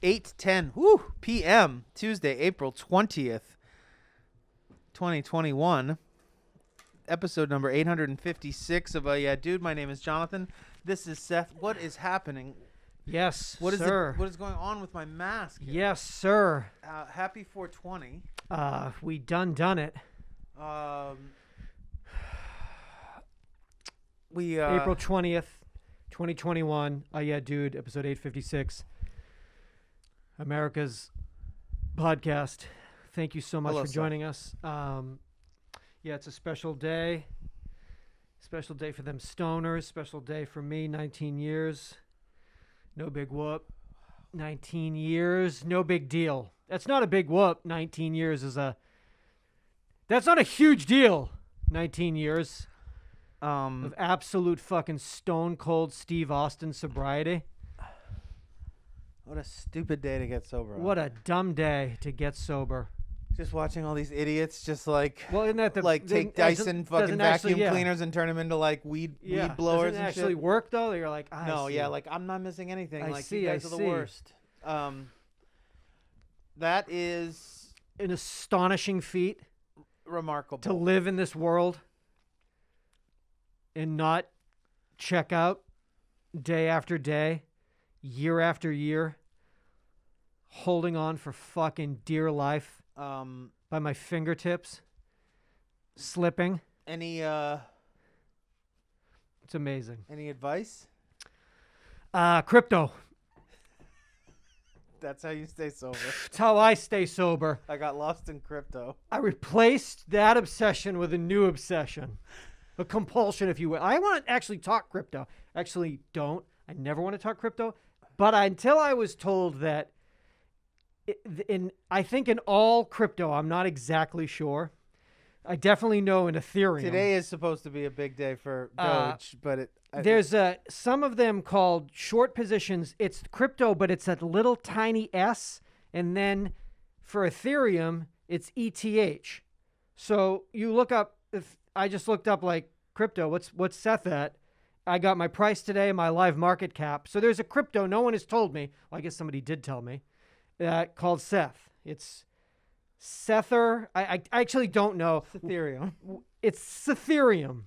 8:10 p.m. Tuesday, April 20th, 2021. Episode number 856 of Yeah Dude. My name is Jonathan. This is Seth. What is happening? Yes, What sir. What is going on with my mask? Yes, sir. Happy 420. We done it. We April 20th, 2021. Yeah Dude, episode 856. America's podcast. Thank you so much Hello, for joining us. Yeah, it's a special day. Special day for them stoners. Special day for me, 19 years. No big whoop. 19 years, no big deal. That's not a big whoop. 19 years is that's not a huge deal. 19 years of absolute fucking stone cold Steve Austin sobriety. What a stupid day to get sober on. What a dumb day to get sober. Just watching all these idiots just like Well, isn't that take Dyson fucking vacuum cleaners and turn them into like weed blowers doesn't it and actually shit. work though? You're like, No, yeah, like I'm not missing anything. I Like see, you guys I are the see. worst. That is an astonishing feat remarkable. to live in this world and not check out day after day, year after year, holding on for fucking dear life by my fingertips, slipping. Any It's amazing. any advice? Crypto. That's how you stay sober. That's how I stay sober. I got lost in crypto. I replaced that obsession with a new obsession. A compulsion, if you will. I want to actually talk crypto. Actually, don't. I never want to talk crypto. But until I was told that, I think in all crypto, I'm not exactly sure. I definitely know in Ethereum. Today is supposed to be a big day for Doge, but There's some of them called short positions. It's crypto, but it's a little tiny S. And then for Ethereum, it's ETH. So you look up, I just looked up like crypto. What's Seth at? I got my price today, my live market cap. So there's a crypto. No one has told me. Well, I guess somebody did tell me. Called Seth. It's Sether. I actually don't know. Ethereum. It's Ethereum.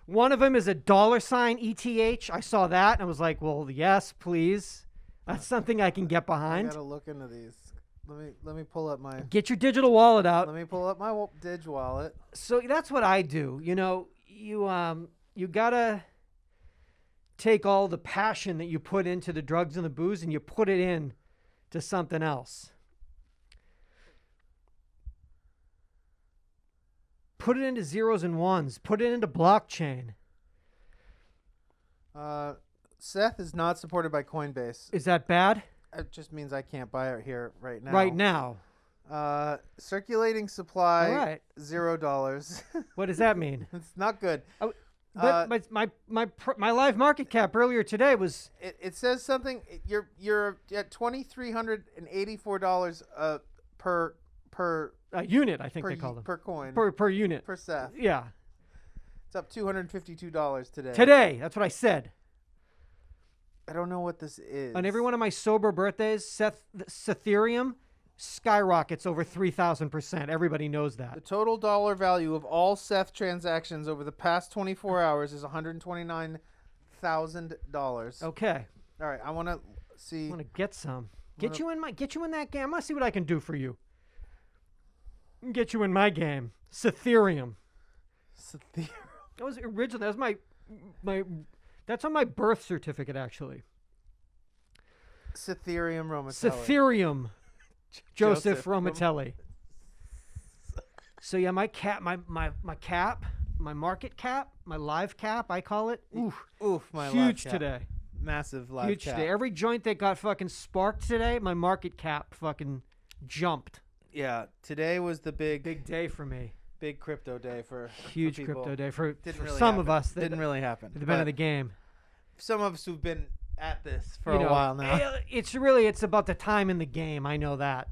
One of them is a $ETH. I saw that and I was like, well, yes, please. That's something I can get I behind. gotta look into these. Let me pull up my. Get your digital wallet out. Let me pull up my Dig wallet. So that's what I do. You know, you gotta take all the passion that you put into the drugs and the booze and you put it in to something else. Put it into zeros and ones. Put it into blockchain. Seth is not supported by Coinbase. Is that bad? It just means I can't buy it here right now. Right now. Circulating supply, All right. $0. What does that mean? It's not good. But my live market cap earlier today was It says something. You're at $2,384 per unit. I think they call them per coin per unit per Seth. Yeah. It's up $252 today. Today, that's what I said. I don't know what this is. On every one of my sober birthdays, Ethereum skyrockets over 3,000%. Everybody knows The that. total dollar value of all Seth transactions over the past 24 hours is $129,000. Okay. All right, I want to see. I want to get some. Get you in that game. I'm gonna see what I can do for you. Get you in my game. Ethereum. That was original. That was my that's on my birth certificate actually. Ethereum Romatelli. Ethereum. Joseph Romatelli. So yeah, my market cap, my live cap, I call it. Oof, my huge live cap. today. Massive live Huge cap. today. Every joint that got fucking sparked today, my market cap fucking jumped. Yeah, today was the big day for me. Big crypto day for Huge people. crypto day for Didn't really some happen. of us. That Didn't really happen. have been in the game. Some of us who've been at this for a while now. It's about the time in the game. I know that.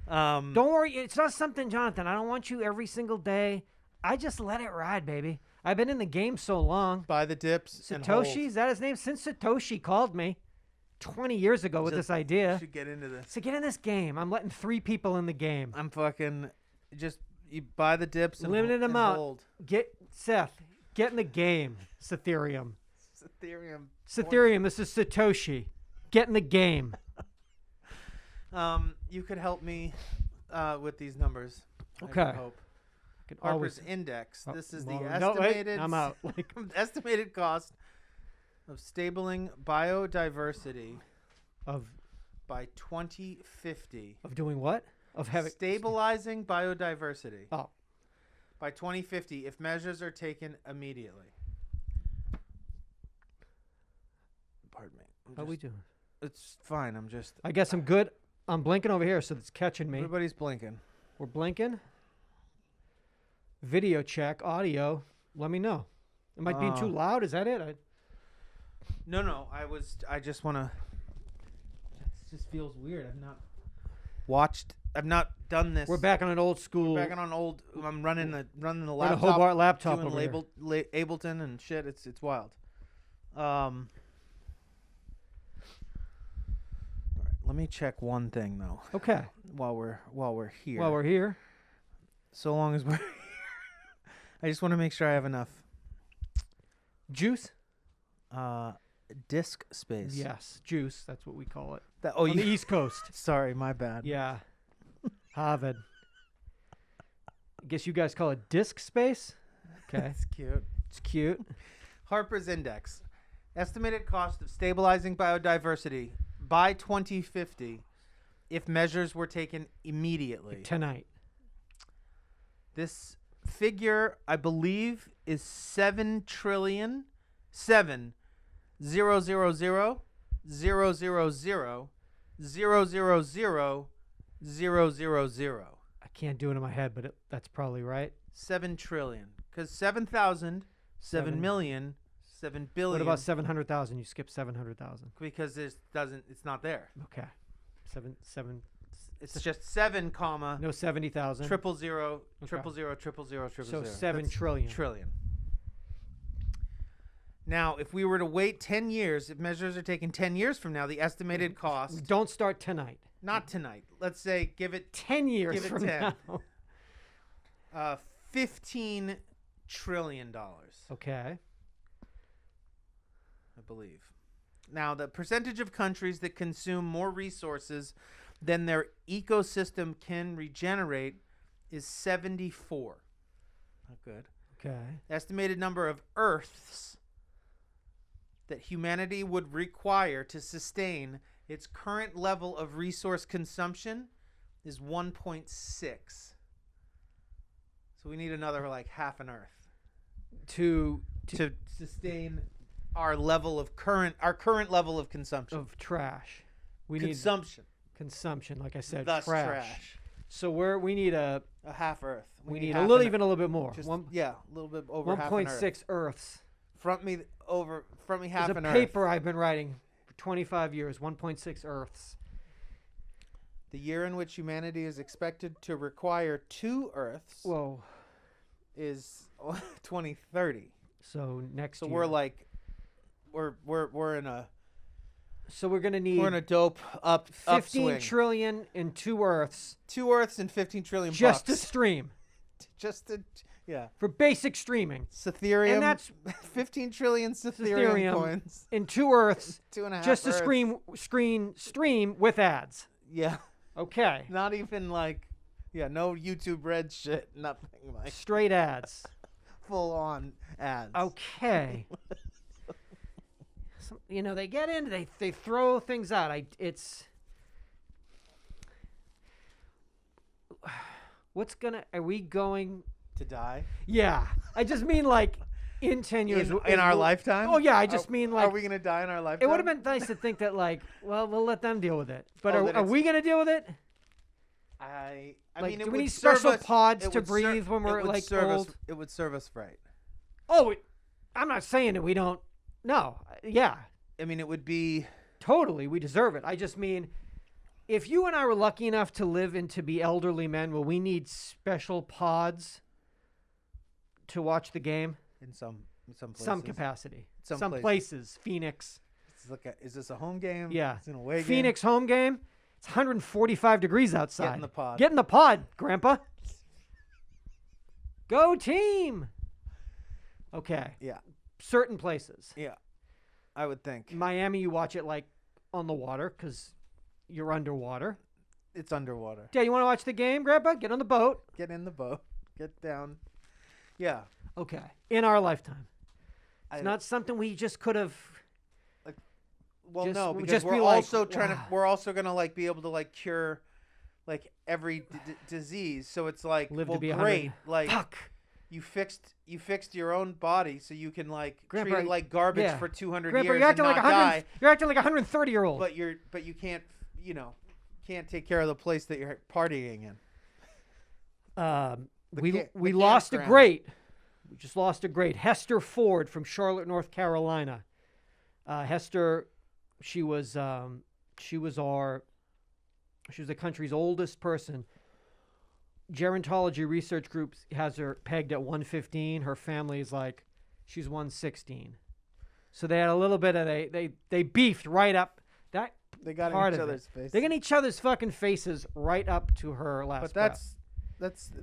Don't worry. It's not something, Jonathan. I don't want you every single day. I just let it ride, baby. I've been in the game so long. Buy the dips. And Satoshi, hold. is that his name? Since Satoshi called me. 20 years ago with Just- this idea. Should get into this. So get in this game. I'm letting 3 people in the game. I'm fucking just you buy the dips and Limited and amount. hold. Get Seth. Get in the game. Ethereum. Ethereum. Ethereum. This is Satoshi. Get in the game. You could help me with these numbers. I would Okay. hope. Could Harper's always. Index. Oh, This is well, the no, wait, estimated. I'm out. Like, estimated cost of stabling biodiversity of by 2050. doing what? Of having Stabilizing biodiversity Oh, by 2050 if measures are taken immediately. Pardon me. how we doing? It's fine. I'm just. I guess I'm good. I'm blinking over here, so it's catching me. Everybody's blinking. We're blinking. Video check, audio. Let me know. Am I being too loud? Is that it? No. I just want to. This just feels weird. I've not watched. I've not done this. We're back on an old school. Back on old. I'm running the We're in a laptop. Hobart laptop doing over here. Ableton and shit. It's wild. All right, let me check one thing though. Okay. While we're here. While we're here. So long as we're here. I just want to make sure I have enough Juice? disk space. Yes. Juice. That's what we call it. Oh, On the East Coast. Sorry, my bad. Yeah. Harvard. I guess you guys call it disk space? Okay. It's cute. It's cute. Harper's Index. Estimated cost of stabilizing biodiversity by 2050 if measures were taken immediately. Tonight. This figure, I believe, is 7 trillion 000 I can't do it in my head, but that's probably right. 7 trillion. Because 7,000, 7 Seven. million, 7 billion. What about 700,000? You skipped 700,000. Because it's not there. Okay. Seven. It's just 7 comma No 70,000. triple zero Okay. triple zero triple zero triple So zero. 7 That's trillion. trillion. Now, if we were to wait 10 years, if measures are taken 10 years from now, the estimated cost, Don't start tonight. not tonight, let's say give it 10 years Give it from 10. now. $15 trillion, Okay. I believe. Now, the percentage of countries that consume more resources than their ecosystem can regenerate is 74. Not good. Okay. Estimated number of Earths that humanity would require to sustain its current level of resource consumption is 1.6. So we need another like half an Earth To to sustain our current level of consumption. of trash. We Consumption. need consumption, like I said, Thus trash. So we need a half Earth. we need half a little an- even a little bit more. just, yeah, a little bit over half an Earth. 1.6 Earths. Front me half There's an a Earth. paper I've been writing for 25 years. 1.6 Earths. The year in which humanity is expected to require 2 Earths Whoa. is 2030. So next So year. we're like, we're in a So we're gonna need we're in a dope 15 upswing. trillion and 2 Earths 2 Earths and 15 trillion just to bucks. stream Just to yeah. for basic streaming. Ethereum. And that's 15 trillion Ethereum Ethereum coins. and 2 Earths 2.5 just to Earths. stream with ads. Yeah. Okay. Not even like no YouTube Red shit. Nothing like Straight ads. full on ads. Okay. They get in, they throw things out. Are we going? To die Yeah. I just mean like in 10 years. in our lifetime? Oh, yeah. I just mean like. Are we gonna die in our lifetime? It would have been nice to think that like, well, we'll let them deal with it. But Oh, that are it's- we going to deal with it? I Like, mean, do it we would need serve special us- pods it to would breathe when it we're, would like, serve us- old? It would serve us right. Oh, I'm not saying that we don't. No. Yeah. I mean, it would be. Totally. We deserve it. I just mean, if you and I were lucky enough to live and to be elderly men, will we need special pods to watch the game? In some places. Some capacity. Some Some places. places. Phoenix. Is this a home game? Yeah. It's an away game. Phoenix home game. It's 145 degrees outside. Get in the pod. Get in the pod, Grandpa. Go team. Okay. Yeah. Certain places. Yeah. I would think. Miami, you watch it like on the water because you're underwater. It's underwater. Yeah, you want to watch the game, Grandpa? Get on the boat. Get in the boat. Get down. Yeah. Okay. In our lifetime. It's not something we just could have. Well, just- no, we because just we're be like, also trying to. wow. We're also gonna like be able to like cure, like every disease. So it's like, Live to well, be 100. great. Like Fuck. you fixed your own body, so you can like Grandpa, treat it like garbage yeah. for 200 Grandpa, years you're and acting not like 100. die. You're acting like a 130-year-old. But you can't can't take care of the place that you're partying in. We lost a great. We just lost a great. Hester Ford from Charlotte, North Carolina. Hester, she was the country's oldest person. Gerontology Research Group has her pegged at 115. Her family is like, she's 116. So they had a little bit of they beefed right up that. They got part in each of other's it. face. They got each other's fucking faces right up to her last. But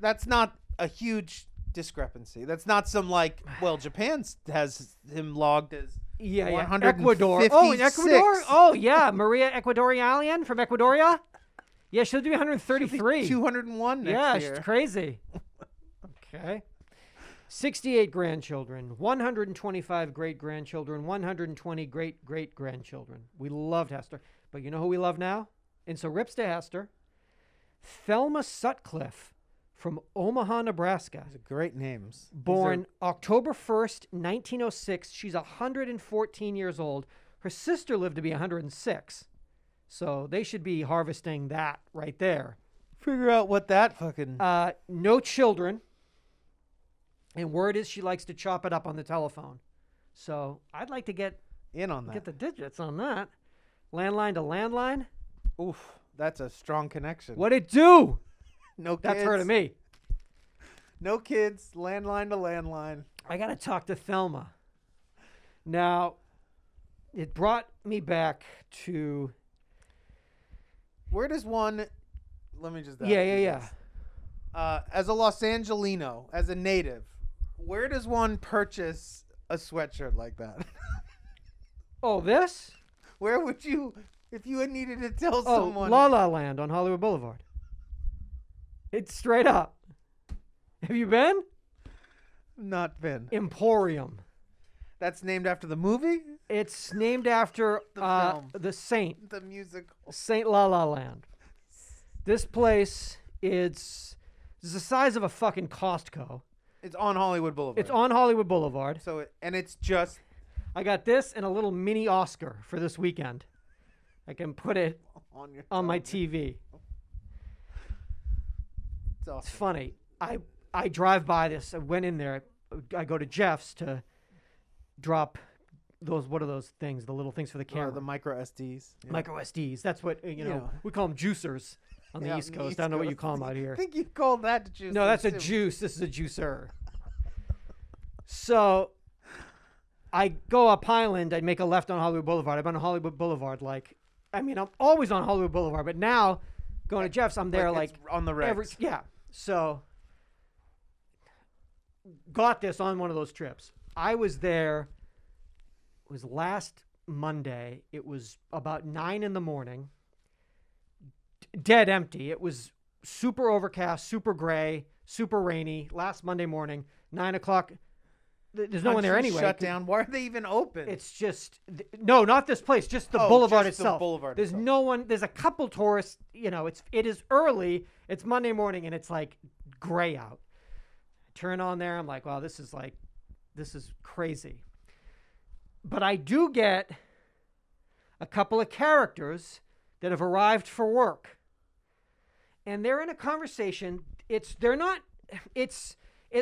that's not a huge discrepancy. That's not some like, well, Japan has him logged as Yeah, 156. Ecuador. Oh, in Ecuador? Oh, yeah. Maria Ecuadorian from Ecuadoria? Yeah, she'll do 133. 201 next yeah, year. she's crazy. Okay. 68 grandchildren, 125 great-grandchildren, 120 great-great-grandchildren. We loved Hester. But you know who we love now? And so rips to Hester. Thelma Sutcliffe from Omaha, Nebraska. These are great names. Born October 1st, 1906. She's 114 years old. Her sister lived to be 106. So they should be harvesting that right there. Figure out what that fucking... No children. And word is she likes to chop it up on the telephone. So I'd like to get in on that. Get the digits on that. Landline to landline. Oof, that's a strong connection. What'd it do? No kids. That's her to me. No kids, landline to landline. I got to talk to Thelma. Now, it brought me back to... Where does one... Let me just... Yeah. As a Los Angelino, as a native, where does one purchase a sweatshirt like that? Oh, this? Where would you... If you had needed to tell Oh, someone... La La Land on Hollywood Boulevard. It's straight up. Have you been? Not been. Emporium. That's named after the movie? It's named after the saint. The musical. Saint La La Land. This place is the size of a fucking Costco. It's on Hollywood Boulevard. It's on Hollywood Boulevard. So it's just... I got this and a little mini Oscar for this weekend. I can put it on my TV. It's awesome. It's funny. I drive by this. I went in there. I go to Jeff's to drop those. What are those things? The little things for the camera. The micro SDs. Yeah. Micro SDs. That's what you know. We call them juicers on the East Coast. I don't know what you call them out here. I think you called that juice. No, that's a juice. This is a juicer. So I go up Highland. I make a left on Hollywood Boulevard. I've been on Hollywood Boulevard I'm always on Hollywood Boulevard, but now going to Jeff's, I'm there it's on the regs. So got this on one of those trips. I was there. It was last Monday. It was about 9 a.m. Dead empty. It was super overcast, super gray, super rainy. Last Monday morning, 9 o'clock. There's no one there anyway. Shut down. Why are they even open? It's just no, not this place. Just the boulevard itself. There's no one. There's a couple tourists. It is early. It's Monday morning and it's like gray out. I turn on there. I'm like, wow, this is crazy. But I do get a couple of characters that have arrived for work, and they're in a conversation. It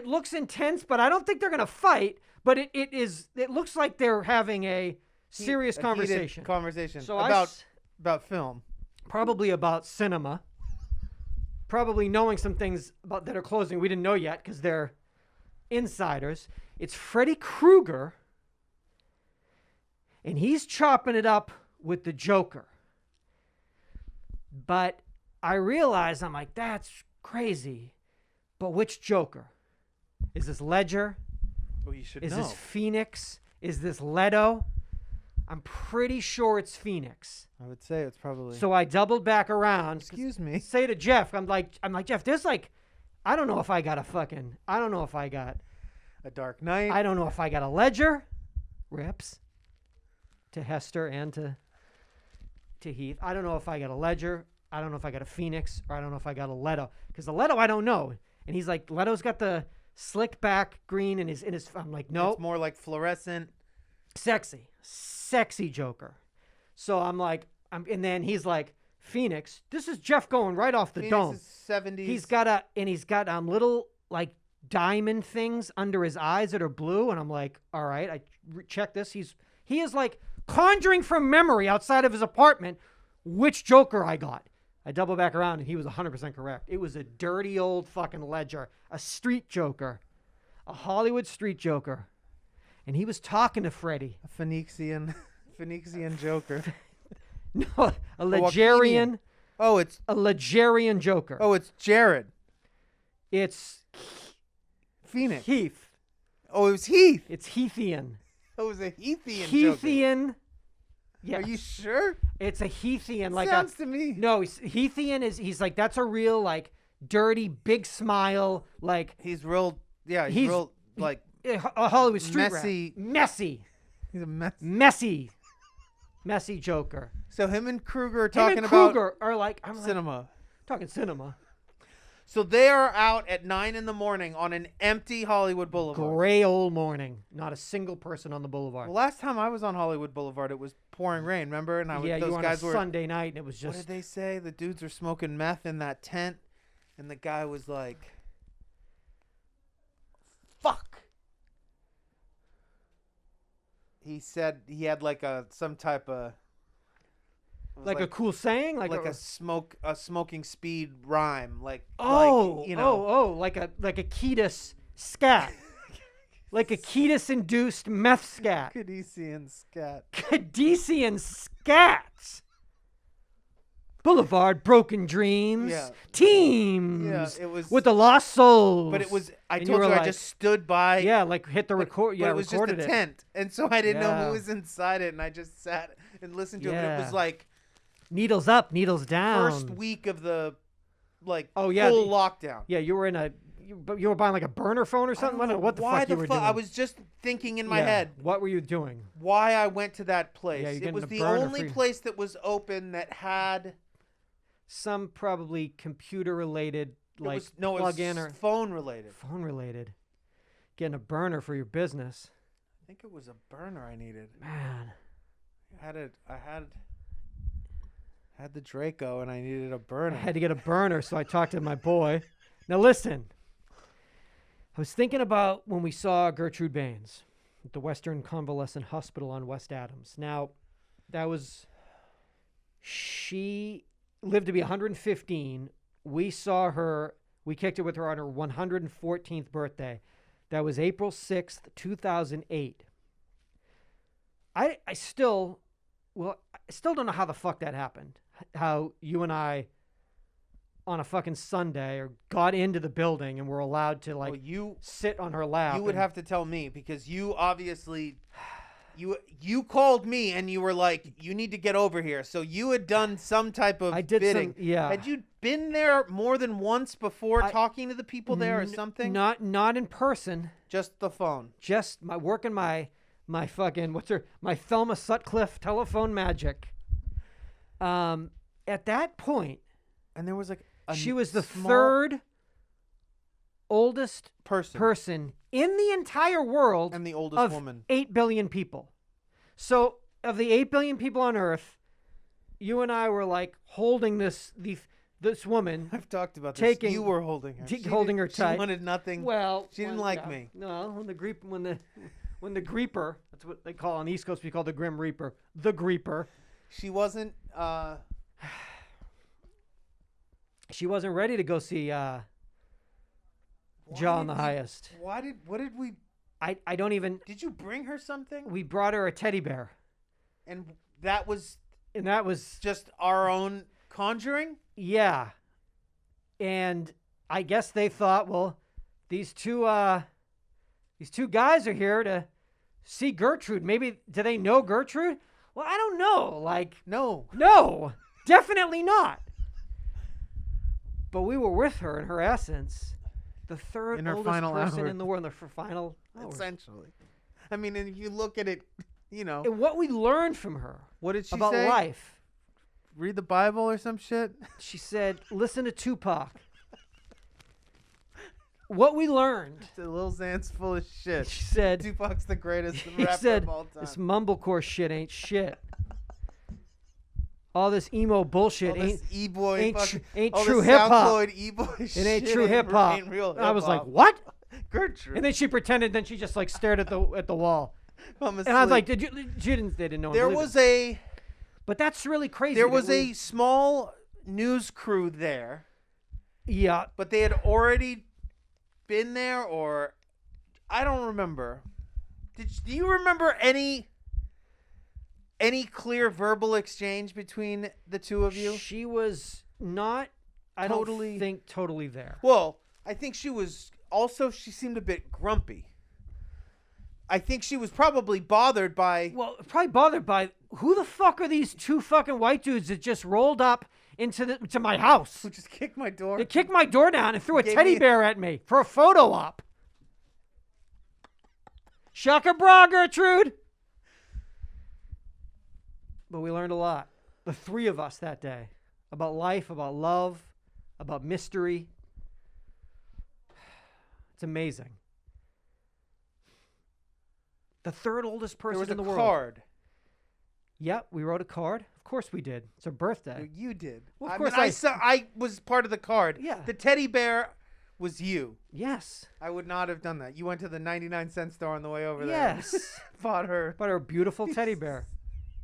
looks intense, but I don't think they're going to fight. But it looks like they're having a serious conversation. So about film. Probably about cinema. Probably knowing some things that are closing we didn't know yet because they're insiders. It's Freddy Krueger and he's chopping it up with the Joker. But I realized, I'm like, that's crazy. But which Joker? Is this Ledger? Well, you should Is know. this Phoenix? Is this Leto? I'm pretty sure it's Phoenix. I would say it's probably. So I doubled back around. Excuse me. Say to Jeff, I'm like, Jeff, there's like, I don't know if I got a Dark Knight. I don't know if I got a Ledger. Rips. To Hester and to Heath. I don't know if I got a Ledger. I don't know if I got a Phoenix, or I don't know if I got a Leto. Because the Leto, I don't know. And he's like, Leto's got the slick back green in his. I'm like, no. It's more like fluorescent. Sexy Joker. So I'm like, and then he's like, Phoenix. This is Jeff going right off the Phoenix dome. is 70s. He's got little like diamond things under his eyes that are blue, and I'm like, all right, I check this. He is like conjuring from memory outside of his apartment which Joker I got. I double back around, and he was 100% correct. It was a dirty old fucking Ledger, a street Joker, a Hollywood street Joker, and he was talking to Freddy. A Phoenixian Joker. No, a Legerian. Oh, it's a Legerian Joker. Oh, it's Jared. It's Phoenix. Heath. Oh, it was Heath. It's Heathian. Oh, it was a Heathian Joker. Yeah. Are you sure? It's a Heathian. Like sounds to me. No, Heathian he's like, that's a real like dirty, big smile. Like he's real. Yeah, he's real like a Hollywood street messy. rat. Messy. He's a mess. Messy Joker. So him and Kruger are talking about Kruger are like cinema. Talking cinema. So they are out at 9 a.m. on an empty Hollywood Boulevard. Gray old morning. Not a single person on the boulevard. Well, last time I was on Hollywood Boulevard, it was pouring rain. Remember? And those guys were Sunday night, and it was just. What did they say? The dudes were smoking meth in that tent, and the guy was like, "Fuck." He said he had like some type of. Like a cool saying, like a smoking speed rhyme, like like a Ketis scat, like a Ketis induced meth scat, Cadesian scat. Boulevard, broken dreams, teams. Yeah, it was with the lost souls. But it was. I told you, I just stood by. Yeah, like hit the record. Yeah, but it was just a tent, and so I didn't know who was inside it, and I just sat and listened to it. And it was like. Needles up, needles down. First week of the, full lockdown. Yeah, you were you were buying like a burner phone or something. I don't know what the fuck you were doing. I was just thinking in my head. What were you doing? Why I went to that place? Yeah, it was the only place that was open that had some probably computer related plug-in or phone related. Phone related. Getting a burner for your business. I think it was a burner I needed. Man, I had the Draco and I needed a burner. I had to get a burner, so I talked to my boy. Now listen, I was thinking about when we saw Gertrude Baines at the Western Convalescent Hospital on West Adams. Now, she lived to be 115. We saw her, we kicked it with her on her 114th birthday. That was April 6th, 2008. I still don't know how the fuck that happened. How you and I on a fucking Sunday or got into the building and were allowed to sit on her lap. You would have to tell me, because you obviously you called me and you were like, you need to get over here. So you had done some type of bidding. Had you been there more than once before talking to the people there or something? Not in person. Just the phone. Just working my fucking my Thelma Sutcliffe telephone magic. At that point, and there was like she was the third oldest person in the entire world, and the oldest woman. 8 billion people. So of the 8 billion people on Earth, you and I were like holding this woman. I've talked about this. You were holding her. Holding her tight. She wanted nothing. Well, she didn't like me. No, when the Greeper, that's what they call on the East Coast, we call the Grim Reaper, the Greeper. She wasn't. She wasn't ready to go see Jaw on the Highest. What did we? I don't even. Did you bring her something? We brought her a teddy bear. And that was just our own conjuring? yeah. And I guess they thought, well, these two guys are here to see Gertrude. Maybe do they know Gertrude? Well, I don't know. Like, No. definitely not. But we were with her in her essence, the third In her oldest final person hour. in the world, her final hour. Essentially. I mean, and if you look at it, you know. And what we learned from her What did she about say? life, Read the Bible or some shit? she said, listen to Tupac. What we learned, The Lil Xan's full of shit. she said, Tupac's the greatest he rapper said, of all time. this mumblecore shit ain't shit. All this emo bullshit All ain't this e-boy ain't fucking, ain't all true this hip hop. SoundCloud e-boy shit. It ain't true hip hop. Ain't real I was like, hip-hop. what? Gertrude. And then she pretended. Then she just like stared at the wall. I'm And I was like, asleep. did you? She didn't. They didn't know. there was a But that's really crazy. there that was we- a small news crew there, yeah. but they had already been there, or I don't remember. Do you remember any clear verbal exchange between the two of you? She was not. I Totally- don't think totally there. Well, I think she was also. She seemed a bit grumpy. I think she was probably bothered by. Well, probably bothered by who the fuck are these two fucking white dudes that just rolled up to my house? Who just kicked my door? They kicked my door down and threw a Gave teddy me- bear at me for a photo op. Shaka bra, Gertrude. But we learned a lot. The three of us that day. About life, about love, about mystery. It's amazing. The third oldest There person was in a the world. card. Yep, we wrote a card. Of course we did. It's her birthday. You did. Well, of I course mean, I- I was part of the card. Yeah. The teddy bear was you. Yes. I would not have done that. You went to the 99-cent store on the way over there. Yes. Bought her. But her beautiful teddy bear.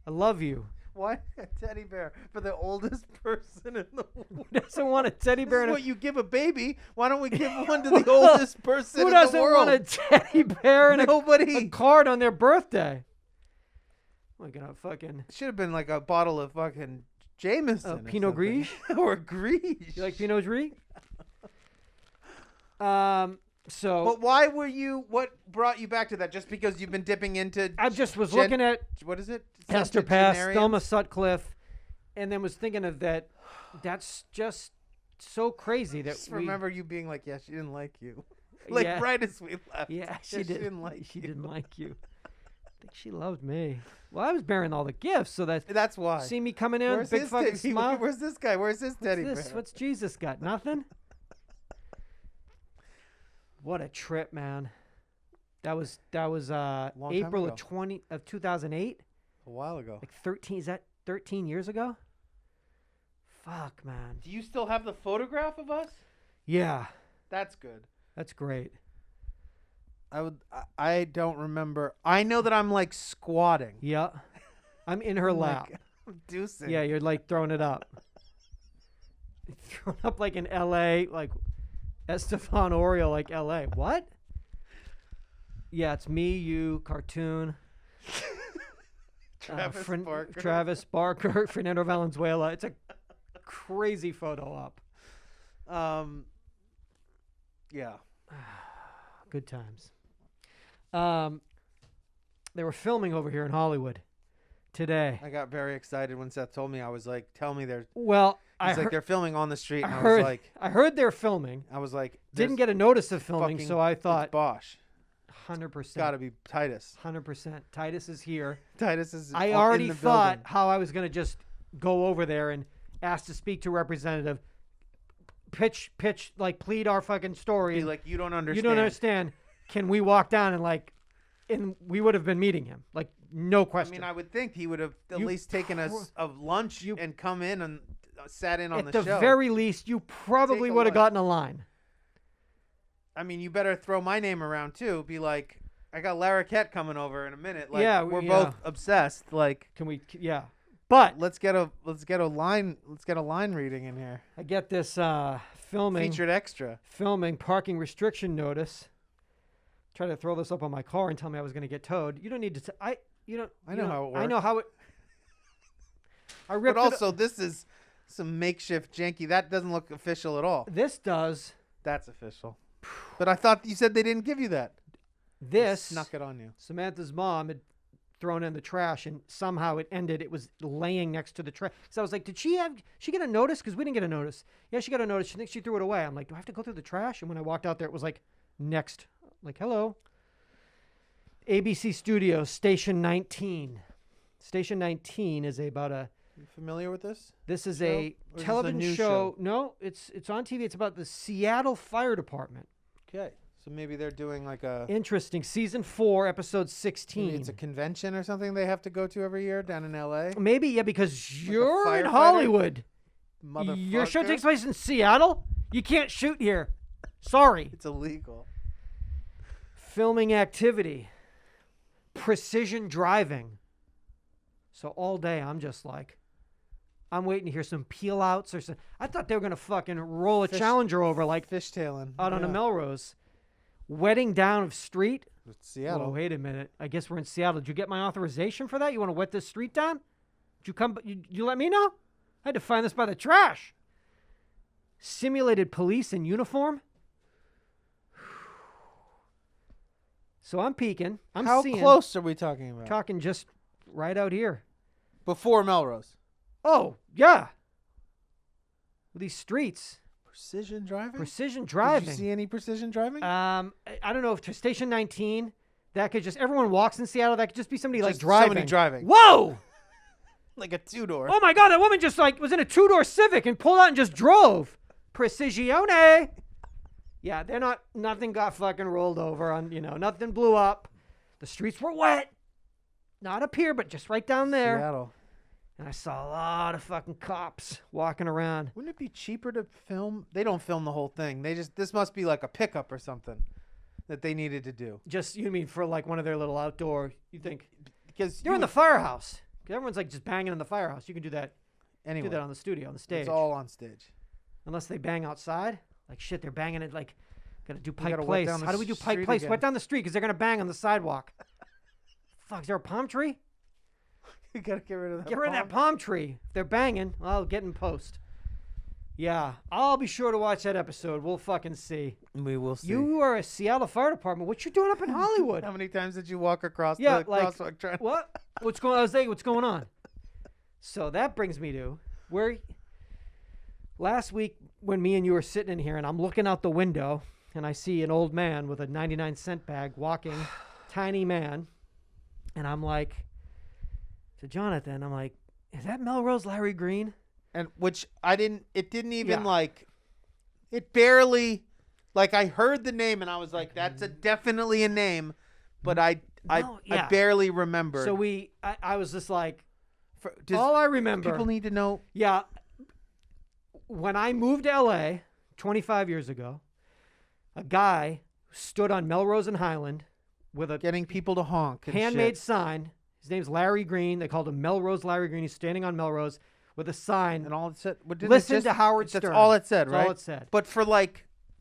I love you. Why a teddy bear for the oldest person in the world? Who doesn't want a teddy This bear? is and a- what you give a baby. Why don't we give one to the oldest person Who in the doesn't world? want a teddy bear and a Nobody. card on their birthday? Like a fucking Should have been like a bottle of fucking Jameson. or Pinot something. or Gris. You like Pinot Gris? So But why were you? What brought you back to that? Just because you've been dipping into? I just was gen- looking at What is it? Hester Pass, Septuagenarians? Thelma Sutcliffe, and then was thinking of that. That's just so crazy that Just we remember you being like, yeah, she didn't like you. Like Yeah. right as we left. Yeah, she Yeah, didn't like She you. didn't like you. I think she loved me. Well, I was bearing all the gifts, so that That's why. see me coming in, Where's big his fucking teddy- smile. Where's this guy? Where's his teddy What's this? bear? What's Jesus got? Nothing? What a trip, man. That was time April ago. of 2008. A while ago. Like 13, is that 13 years ago? Fuck, man. Do you still have the photograph of us? Yeah, That's good. that's great. I don't remember. I know that I'm like squatting. Yeah. I'm in her I'm lap. like, I'm deucing. Yeah, you're like throwing it up. Thrown up like in LA, like Estefan Oriol, like LA. What? Yeah, it's me, you, cartoon. Travis Barker. Fernando Valenzuela. It's a crazy photo op. Yeah. Good times. They were filming over here in Hollywood today. I got very excited when Seth told me. I was like, "Tell me they're." Well, I He's like, heard, "They're filming on the street." I And I heard, was like, I heard they're filming. "Didn't Didn't get a notice of filming, fucking- so I thought it's Bosch. 100%. Got to be Titus. 100%. Titus is here. Titus is. I in already the thought building. how I was going to just go over there and ask to speak to a representative, pitch, like plead our fucking story. Be and like, you don't understand. you don't understand. Can we walk down and we would have been meeting him. Like, no I question. mean, I would think he would have at You least taken us a lunch and come in and sat in on At the the show. very least, you probably Take a would have look. gotten a line. I mean, you better throw my name around too. Be like, I got Larroquette coming over in a minute. Like, Yeah, we're yeah. both obsessed. Like, Can we? Yeah. But let's get a line reading in here. I get this filming Featured extra. parking restriction notice. Try to throw this up on my car and tell me I was going to get towed. You don't need to. I know how it I know how it. I ripped But also, this is some makeshift janky. That doesn't look official at all. This does. That's official. But I thought you said they didn't give you that. They This snuck it on you. Samantha's mom had thrown in the trash, and somehow it ended. It was laying next to the trash. So I was like, did she get a notice? Because we didn't get a notice. Yeah, she got a notice. She thinks she threw it away. I'm like, do I have to go through the trash? And when I walked out there, it was like, next. Like, hello. ABC Studios, Station 19. Station 19 is about a... You familiar with this? This is show? a Or is this a television new show. No, it's on TV. It's about the Seattle Fire Department. Okay. So maybe they're doing like a... Interesting. Season 4, episode 16. Maybe it's a convention or something they have to go to every year down in L.A.? Maybe, yeah, because you're in firefighter? Hollywood. Motherfucker. Your show takes place in Seattle? You can't shoot here. Sorry. It's illegal. Filming activity. Precision driving. So all day I'm just like, I'm waiting to hear some peel outs or something. I thought they were going to fucking roll a Challenger over like Fishtailing. out on a Melrose. Wetting down of street. It's Seattle. Whoa, wait a minute. I guess we're in Seattle. Did you get my authorization for that? You want to wet this street down? Did you come? You let me know? I had to find this by the trash. Simulated police in uniform. So I'm peeking. How seeing, close are we talking about? talking just right out here. Before Melrose. Oh, yeah. These streets. Precision driving? Precision driving. Did you see any precision driving? I don't know if to Station 19, that could just, everyone walks in Seattle, that could just be somebody like Just driving. somebody driving. Whoa! Like a two-door. Oh my God, that woman just like was in a 2-door Civic and pulled out and just drove. Precisione. Yeah, nothing got fucking rolled over on, nothing blew up. The streets were wet. Not up here, but just right down there. Seattle. And I saw a lot of fucking cops walking around. Wouldn't it be cheaper to film? They don't film the whole thing. This must be like a pickup or something that they needed to do. Just, you mean for like one of their little outdoor, you think? Because You're in the firehouse. 'Cause everyone's like just banging in the firehouse. You can do that. anyway, Do that on the studio, on the stage. it's all on stage. Unless they bang outside. Like shit, they're banging it like, gotta do Pike gotta wet Place. down the How do we do Pike street Place? again. Wet down the street because they're gonna bang on the sidewalk. Fuck, is there a palm tree? You gotta get rid of that. Get rid of that palm tree. If they're banging, I'll get in post. Yeah, I'll be sure to watch that episode. We'll fucking see. We will see. You are a Seattle Fire Department. What you doing up in Hollywood? How many times did you walk across Yeah, the like, crosswalk trying? What? What's going on? I was like, what's going on? So that brings me to where last week when me and you were sitting in here and I'm looking out the window and I see an old man with a 99-cent bag walking, tiny man. And I'm like, to Jonathan, I'm like, is that Melrose Larry Green? And which it didn't even Yeah. it barely, I heard the name and I was like, that's definitely a name, but I barely remembered. So I was just like, Does all I remember. people need to know. Yeah. When I moved to LA 25 years ago, a guy stood on Melrose and Highland with a Getting people to honk. And handmade shit. sign. His name's Larry Green. They called him Melrose Larry Green. He's standing on Melrose with a sign. And all it said. Listen to Howard Stern. That's all it said, That's right? all it said. But for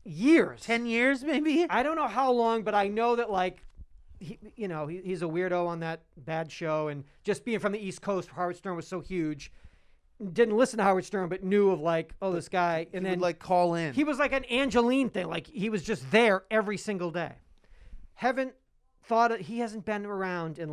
Years. 10 years, maybe? I don't know how long, but I know that he's a weirdo on that bad show, and just being from the East Coast, Howard Stern was so huge. Didn't listen to Howard Stern, but knew of this guy, and He then would call in. he was like an Angeline thing. Like he was just there every single day. Haven't thought he hasn't been around in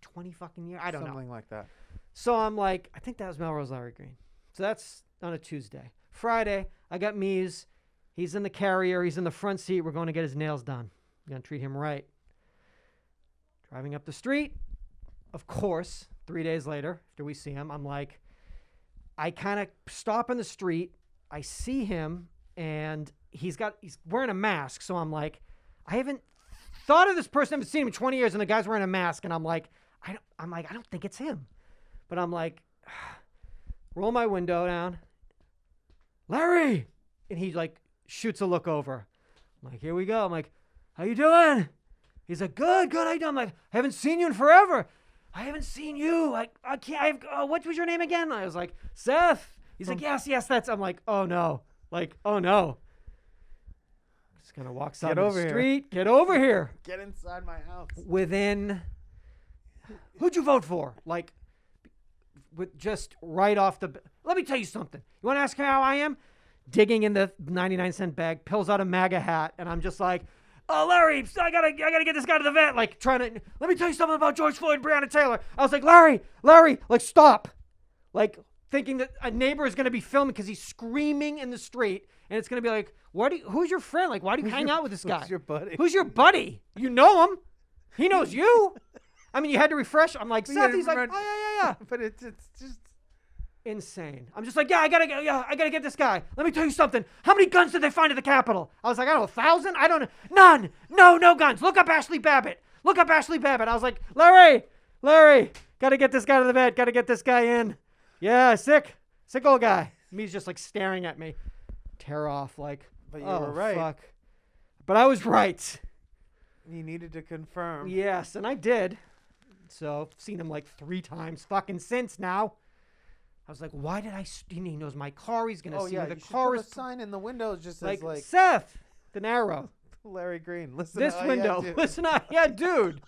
20 fucking years. I don't know. Something like that. So I'm like, I think that was Melrose Larry Green. So that's on a Tuesday. Friday, I got Mies. He's in the carrier. He's in the front seat. We're going to get his nails done. I'm going to treat him right. Driving up the street. Of course, 3 days later, after we see him, I'm like, I kind of stop in the street. I see him, and he's wearing a mask. So I'm like, I haven't thought of this person. I haven't seen him in 20 years, and the guy's wearing a mask. And I'm like, I don't think it's him. But I'm like, roll my window down. Larry! And he shoots a look over. I'm like, here we go. I'm like, how you doing? He's like, good. How you doing? I'm like, I haven't seen you in forever. I haven't seen you. I can't. What was your name again? I was like, Seth. He's like, yes, that's. I'm like, oh no. Oh no. Just gonna walk side of the street. Get over here. Get inside my house. Who'd you vote for? with just right off the. Let me tell you something. You want to ask how I am? Digging in the 99-cent bag, pulls out a MAGA hat, and I'm just like, "Oh, Larry, I gotta get this guy to the vet." Like trying to. Let me tell you something about George Floyd and Breonna Taylor. I was like, Larry, like stop, like thinking that a neighbor is gonna be filming because he's screaming in the street, and it's gonna be like, who's your friend? Like, why do you hang out with this guy? Who's your buddy? Who's your buddy? You know him. He knows you. I mean, you had to refresh. I'm like, Seth. He's like, oh yeah. But it's just Insane. I'm just like, I gotta get this guy. Let me tell you something. How many guns did they find at the Capitol? I was like, I don't know, 1,000? I don't know. None. No guns. Look up Ashley Babbitt. I was like, Larry, gotta get this guy to the vet. Gotta get this guy in. Yeah, sick old guy. He's just like staring at me. Tear off like, but you were right. Fuck. But I was right. You needed to confirm. Yes, and I did. So I've seen him like 3 times fucking since now. I was like, why did he knows my car. He's going to see where the car is. Put a sign in the window just like, says like Seth, the narrow. Larry Green. Listen this to window. UhhYeahDude. Listen to UhhYeahDude.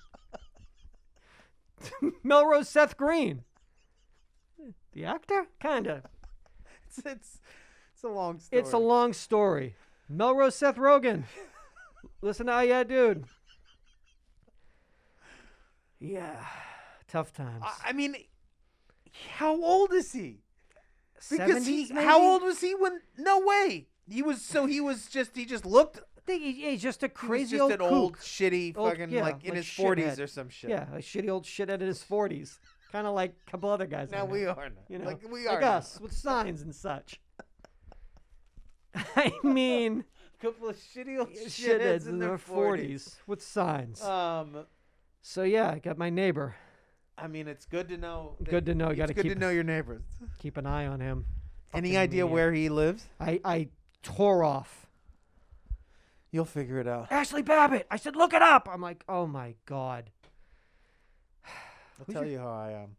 Melrose Seth Green. The actor? Kinda. It's a long story. It's a long story. Melrose Seth Rogen. Listen to UhhYeahDude. Yeah. Tough times. I mean, how old is he? Because 70s, maybe? How old was he when? No way. He just looked. I think he's just a crazy he was just old an old kook. shitty fucking like in his 40s or some shit. Yeah, a shitty old shithead in his 40s. Kind of like a couple other guys. Now we are. You know, like we are. Like us, with signs and such. I mean, a couple of shitty old shitheads in their 40s with signs. So yeah, I got my neighbor. I mean, it's good to know. Good to know. You got to good to know your neighbors. Keep an eye on him. Any idea where he lives? I tore off. You'll figure it out. Ashley Babbitt. I said, look it up. I'm like, oh my God. I'll tell you how I am.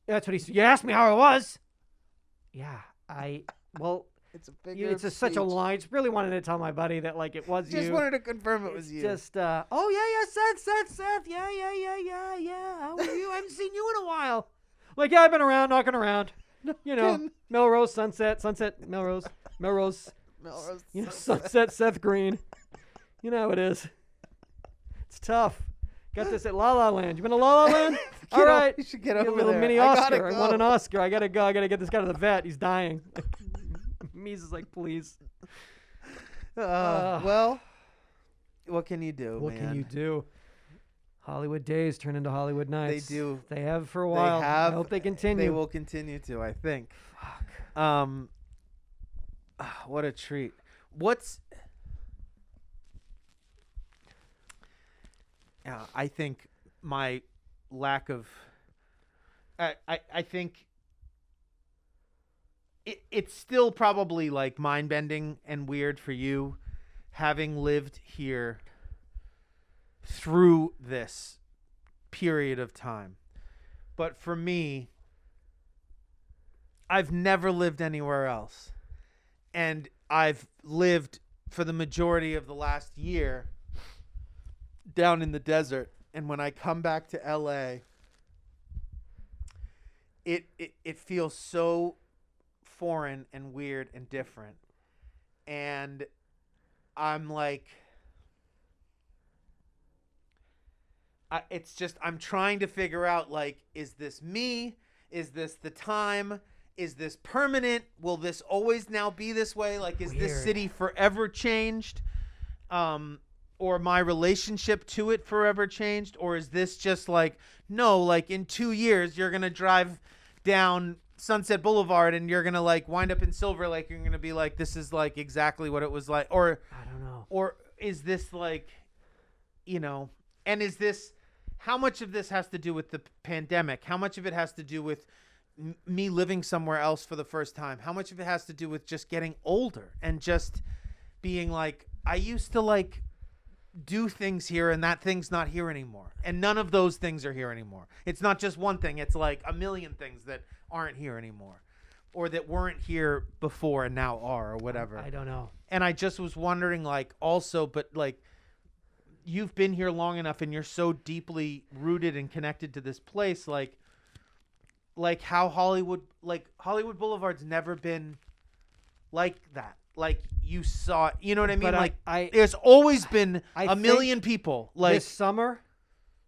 That's what he said. You asked me how I was. Yeah, well, it's a big. It's such a lie. I just really wanted to tell my buddy that like it was you. Just wanted to confirm it was you. Just oh yeah, Seth. Yeah. How are you? I haven't seen you in a while. Like, yeah, I've been around, knocking around. You know, Melrose, Sunset, Melrose. You know, Sunset, Seth Green. You know how it is. It's tough. Got this at La La Land. You been to La La Land? All right. You should get over a little there. mini Oscar. I won an Oscar. I gotta go. I gotta get this guy to the vet. He's dying. Mies is like, please. Well, what can you do, What man? can you do? Hollywood days turn into Hollywood nights. They do. They have for a while. They have. I hope they continue. They will continue to, I think. Fuck. What a treat. I think my lack of. I think it's still probably like mind bending and weird for you, having lived here through this period of time. But for me, I've never lived anywhere else. And I've lived for the majority of the last year down in the desert. And when I come back to LA, it feels so foreign and weird and different. And I'm like, it's just, I'm trying to figure out, like, is this me? Is this the time? Is this permanent? Will this always now be this way? Like, is this city forever changed? Or my relationship to it forever changed? Or is this just like, no, like in 2 years, you're going to drive down Sunset Boulevard and you're going to like wind up in Silver Lake. You're going to be like, this is like exactly what it was like. Or I don't know. Or is this like, you know, and is this, how much of this has to do with the pandemic? How much of it has to do with me living somewhere else for the first time? How much of it has to do with just getting older and just being like, I used to like do things here and that thing's not here anymore. And none of those things are here anymore. It's not just one thing. It's like a million things that aren't here anymore or that weren't here before and now are or whatever. I don't know. And I just was wondering, like, also, but like, you've been here long enough and you're so deeply rooted and connected to this place. Like, like how Hollywood Boulevard's never been like that. Like you saw, you know what I mean? But like there's always been I a million people. Like this summer,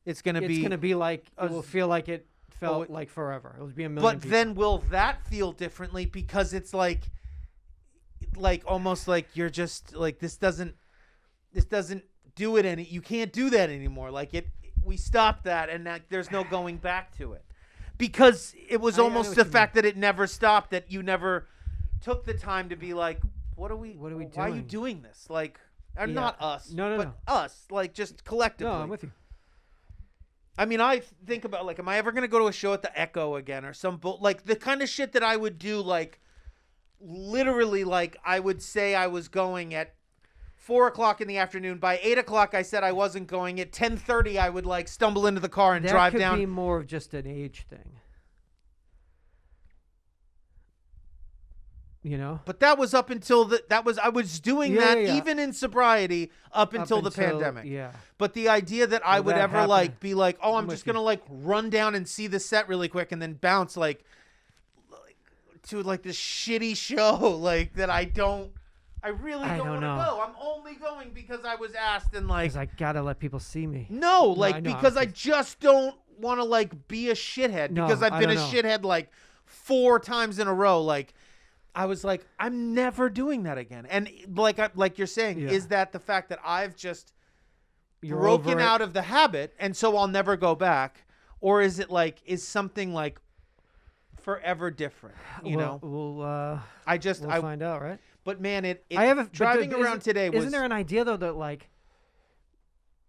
it's gonna be like it will feel like it felt like forever. It will be a million. But people. then will that feel differently because it's like almost like you're just like this doesn't do it any. You can't do that anymore. Like we stopped that and there's no going back to it because it was almost the fact that it never stopped, that you never took the time to be like, what are we doing? Why are you doing this? Like, not us. No. Us. Like, just collectively. No, I'm with you. I mean, I think about, like, am I ever going to go to a show at the Echo again or like, the kind of shit that I would do, like, literally, like, I would say I was going at 4 o'clock in the afternoon. By 8 o'clock, I said I wasn't going. At 10:30, I would, like, stumble into the car and drive down. That could be more of just an age thing. You know, but that was up until I was doing that even in sobriety up until the pandemic. Yeah. But the idea that I would ever like be like, oh, I'm just gonna like run down and see the set really quick and then bounce like to like this shitty show like that I really don't want to go. I'm only going because I was asked and like because I gotta let people see me. No, like because I just don't want to like be a shithead because I've been a shithead like 4 times in a row. Like. I was like, I'm never doing that again. And like you're saying, is that the fact that I've just broken out of the habit and so I'll never go back? Or is it like, is something like forever different? You know? We'll find out, right? But man, driving around today was... Isn't there an idea though that like,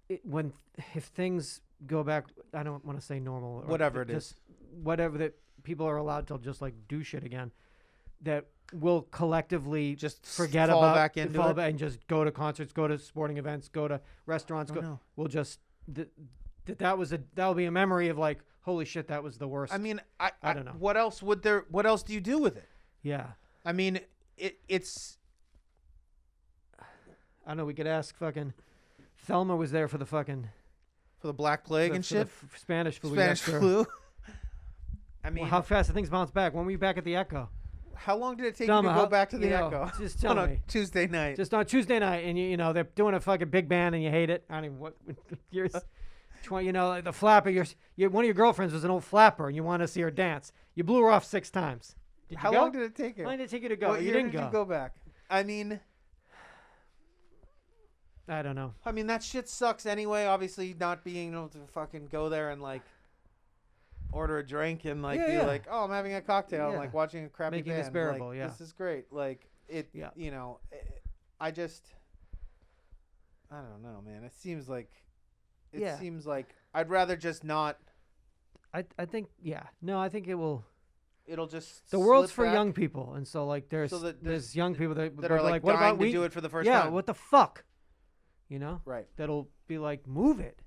if things go back, I don't want to say normal. Or whatever it is. Whatever that people are allowed to just like do shit again. That will collectively just forget fall about back into it and just go to concerts, go to sporting events, go to restaurants. We'll just that will be a memory of like, holy shit, that was the worst. I mean, I don't know. What else do you do with it? Yeah. I mean, it's. I don't know. We could ask fucking Thelma was there for the Black Plague and shit. The Spanish flu. Spanish flu. I mean, how fast the things bounce back. When were you back at the Echo? How long did it take you to go back to the Echo? Just tell me. On a Tuesday night. Just on a Tuesday night, and you know they're doing a fucking big band, and you hate it. I don't even what years. You know, like the flapper. One of your girlfriends was an old flapper, and you want to see her dance. You blew her off 6 times. Did you How go? long did it take you? How long did it take you to go? What you year didn't did go. You go back? I mean, I don't know. I mean that shit sucks anyway. Obviously, not being able to fucking go there and like. Order a drink and like be like, oh, I'm having a cocktail and like watching a crappy making band. This bearable. Like, this is great. Like it, you know, I don't know, man. It seems like I'd rather just not. I think no, I think it'll just the world's slip for back. young people, and so like there's young people that are like what dying about to do it for the first time? time. What the fuck, you know? Right. That'll be like move it.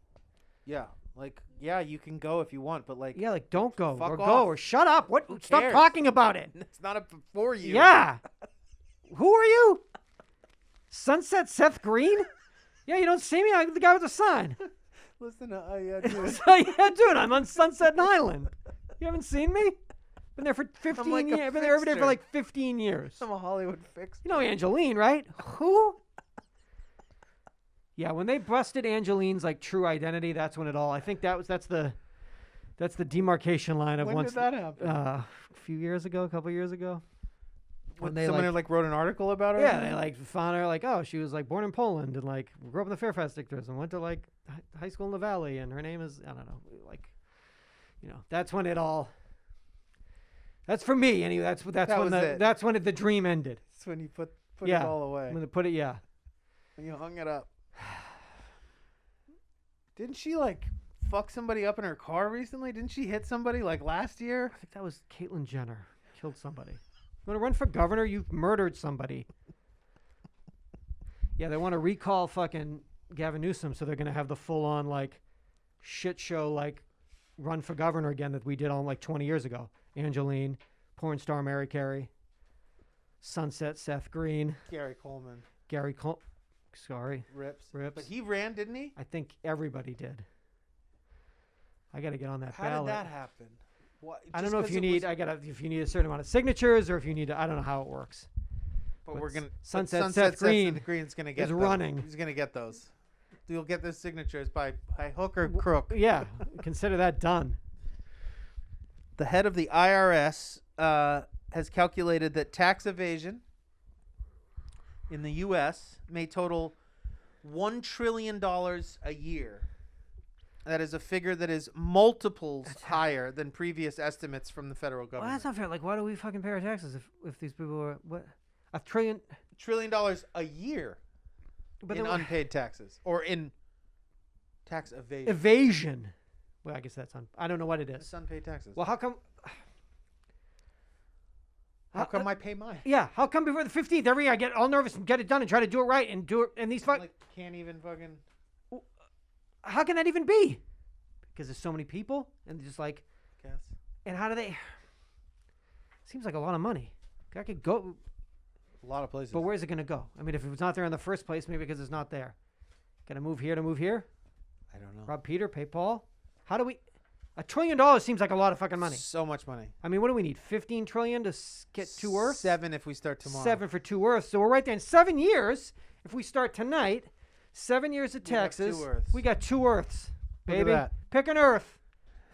Yeah. Like, yeah, you can go if you want, but like... Yeah, like, don't go. Fuck or off. go. Or shut up. What? Who Stop cares? talking about it. It's not for you. Yeah. Who are you? Sunset Seth Green? Yeah, you don't see me? I'm the guy with the sign. Listen to UhhYeahDude. So, yeah, dude, I'm on Sunset Island. You haven't seen me? Been there for 15 like years. Been there every day for like 15 years. I'm a Hollywood fixture. You know Angeline, right? Who? Yeah, when they busted Angeline's like true identity, that's when it all. I think that's the demarcation line of when once. Did that happen? A couple years ago. When they someone like wrote an article about her. Yeah, they like found her like, oh, she was like born in Poland and like grew up in the Fairfax district and went to like high school in the Valley and her name is I don't know, like, you know, that's when it all. That's for me anyway. That's when the dream ended. That's when you put it all away. I'm gonna put it. Yeah. When you hung it up. Didn't she like fuck somebody up in her car recently? Didn't she hit somebody like last year? I think that was Caitlyn Jenner. Killed somebody. You want to run for governor? You've murdered somebody. Yeah, they want to recall fucking Gavin Newsom, so they're going to have the full-on like shit show like run for governor again that we did on like 20 years ago. Angeline, porn star Mary Carey, Sunset Seth Green, Gary Coleman. Sorry. Rips. But he ran, didn't he? I think everybody did. I got to get on that How ballot. did that happen? I don't know if you need. If you need a certain amount of signatures, or if you need. I don't know how it works. But we're gonna Sunset Seth Green. The Green's gonna get is those. running. He's gonna get those. You'll get those signatures by hook or crook. Yeah, consider that done. The head of the IRS has calculated that tax evasion in the U.S. may total $1 trillion a year. That is a figure that is multiples higher than previous estimates from the federal government. Well, that's not fair. Like, why do we fucking pay our taxes if these people are what $1 trillion? $1 trillion a year in unpaid taxes or in tax evasion. Evasion. Well, I guess that's I don't know what it is. It's unpaid taxes. Well, how come? How come I pay mine? Yeah, how come before the 15th every year I get all nervous and get it done and try to do it right and do it and these like can't even fucking. How can that even be? Because there's so many people and just like. Guess. And how do they? Seems like a lot of money. I could go. A lot of places. But where's it gonna go? I mean, if it's not there in the first place, maybe because it's not there. Gonna move here to move here? I don't know. Rob Peter, pay Paul. How do we? $1 trillion seems like a lot of fucking money. So much money. I mean, what do we need? 15 trillion to get 2 Earths? 7 if we start tomorrow. 7 for 2 Earths. So we're right there in 7 years. If we start tonight, 7 years of taxes. 2 Earths. We got 2 Earths, Look at baby. that. Pick an Earth.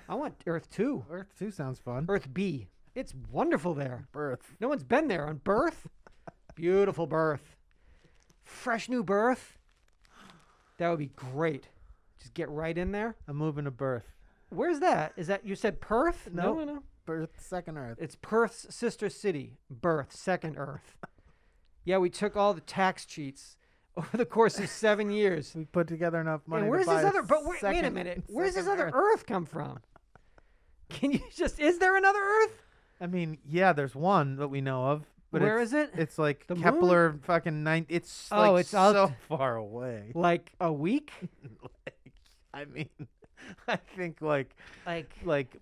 I want Earth 2. Earth 2 sounds fun. Earth B. It's wonderful there. Birth. No one's been there on birth. Beautiful birth. Fresh new birth. That would be great. Just get right in there. I'm moving to birth. Where's that? Is that you said Perth? Nope. No. Birth, second Earth. It's Perth's sister city. Birth, second Earth. Yeah, we took all the tax cheats over the course of 7 years. We put together enough money. And where's to buy this other? a But wait a second- minute. Where's this second other Earth come from? Can you just? Is there another Earth? I mean, yeah, there's one that we know of. But Where it's, is it? It's like The moon? Kepler fucking 9. It's Oh, like it's out- so far away. Like a week? I mean, I think like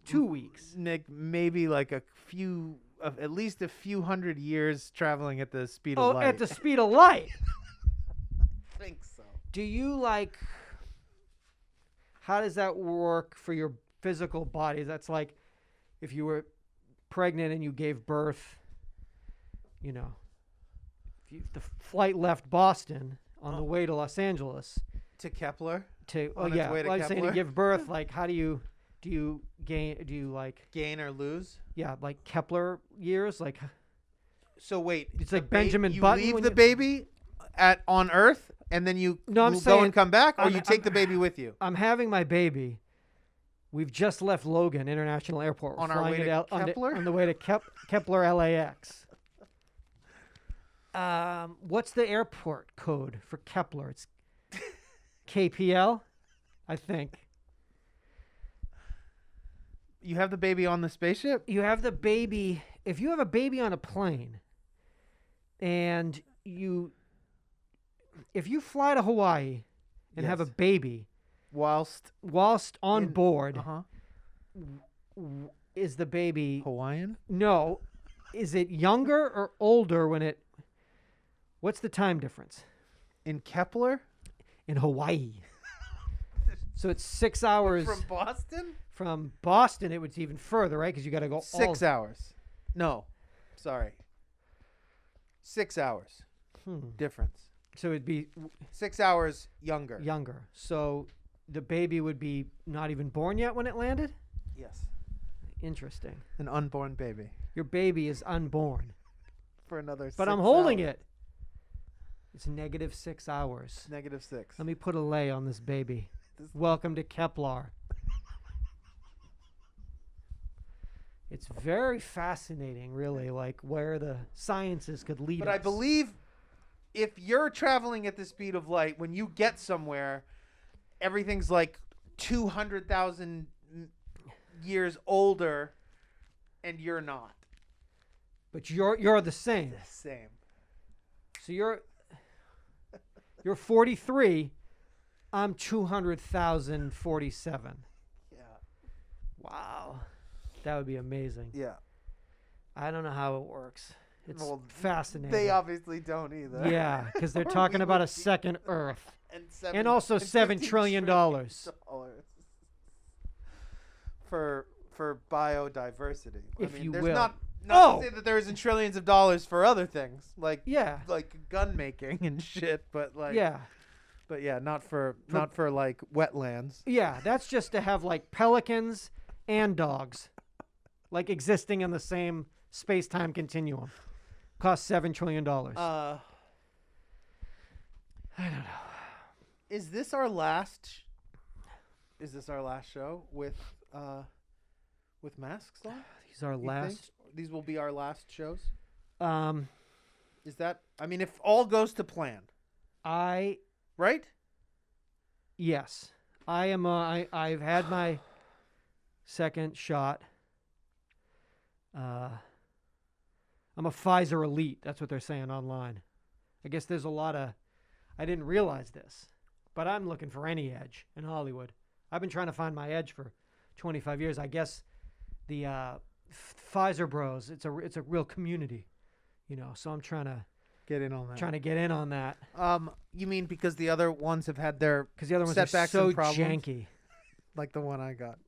2 weeks. Nick, maybe like a few, at least a few hundred years traveling at the speed of Oh, light. at the speed of light. I think so. Do you like? How does that work for your physical body? That's like if you were pregnant and you gave birth. You know, if the flight left Boston on the way to Los Angeles To Kepler. I'm saying to give birth. Like, how do you gain? Do you like Gain or lose? Yeah, like Kepler years? Like, So wait, it's like the ba- Benjamin you Button. leave when the you- baby on Earth, and then you No, I'm go saying- and come back, or I'm- you take I'm- the baby with you I'm having my baby. We've just left Logan International Airport. We're On our flying way it to out Kepler? on the way to Kepler LAX. What's the airport code for Kepler? It's KPL, I think. You have the baby on the spaceship? You have the baby. If you have a baby on a plane, and if you fly to Hawaii and have a Yes. baby Whilst on in- board, Uh-huh. is the baby Hawaiian? no? Is it younger or older when it? What's the time difference In Kepler? in Hawaii? So it's 6 hours From Boston? from Boston. It was even further, right? Because you got to go 6 hours. No. Sorry. 6 hours. Difference. So it'd be 6 hours younger. younger. So the baby would be not even born yet when it landed? Yes. Interesting. An unborn baby. Your baby is unborn. For another 6 But I'm holding hours. it. It's -6 hours. -6. Let me put a lay on this baby. Welcome to Kepler. It's very fascinating, really, like where the sciences could lead But us. I believe if you're traveling at the speed of light, when you get somewhere, everything's like 200,000 years older, and you're not. But you're the same. The same. So you're 43. I'm 200,047. Yeah. Wow. That would be amazing. Yeah. I don't know how it works. It's Well, fascinating. They obviously don't either. Yeah, because they're Or talking we about would a be- second Earth. And also $7 $15 trillion. trillion for for biodiversity. If you there's will. not Oh! to say that there isn't trillions of dollars for other things like Yeah. gun making and shit, but Yeah. but yeah, not for like wetlands. Yeah, that's just to have like pelicans and dogs like existing in the same space-time continuum. Costs $7 trillion. I don't know. Is this our last show with masks on? These are You last. think? These will be our last shows. Um, Is that? I mean, if all goes to plan, right? Yes, I am. I've had my second shot. I'm a Pfizer elite. That's what they're saying online. I guess there's a lot of. I didn't realize this, but I'm looking for any edge in Hollywood. I've been trying to find my edge for 25 years. I guess the Pfizer bros. It's a real community, So I'm trying to Get in on that. get in on that. You mean because the other ones have had their Because the other ones setbacks are so and problems? janky. Like the one I got.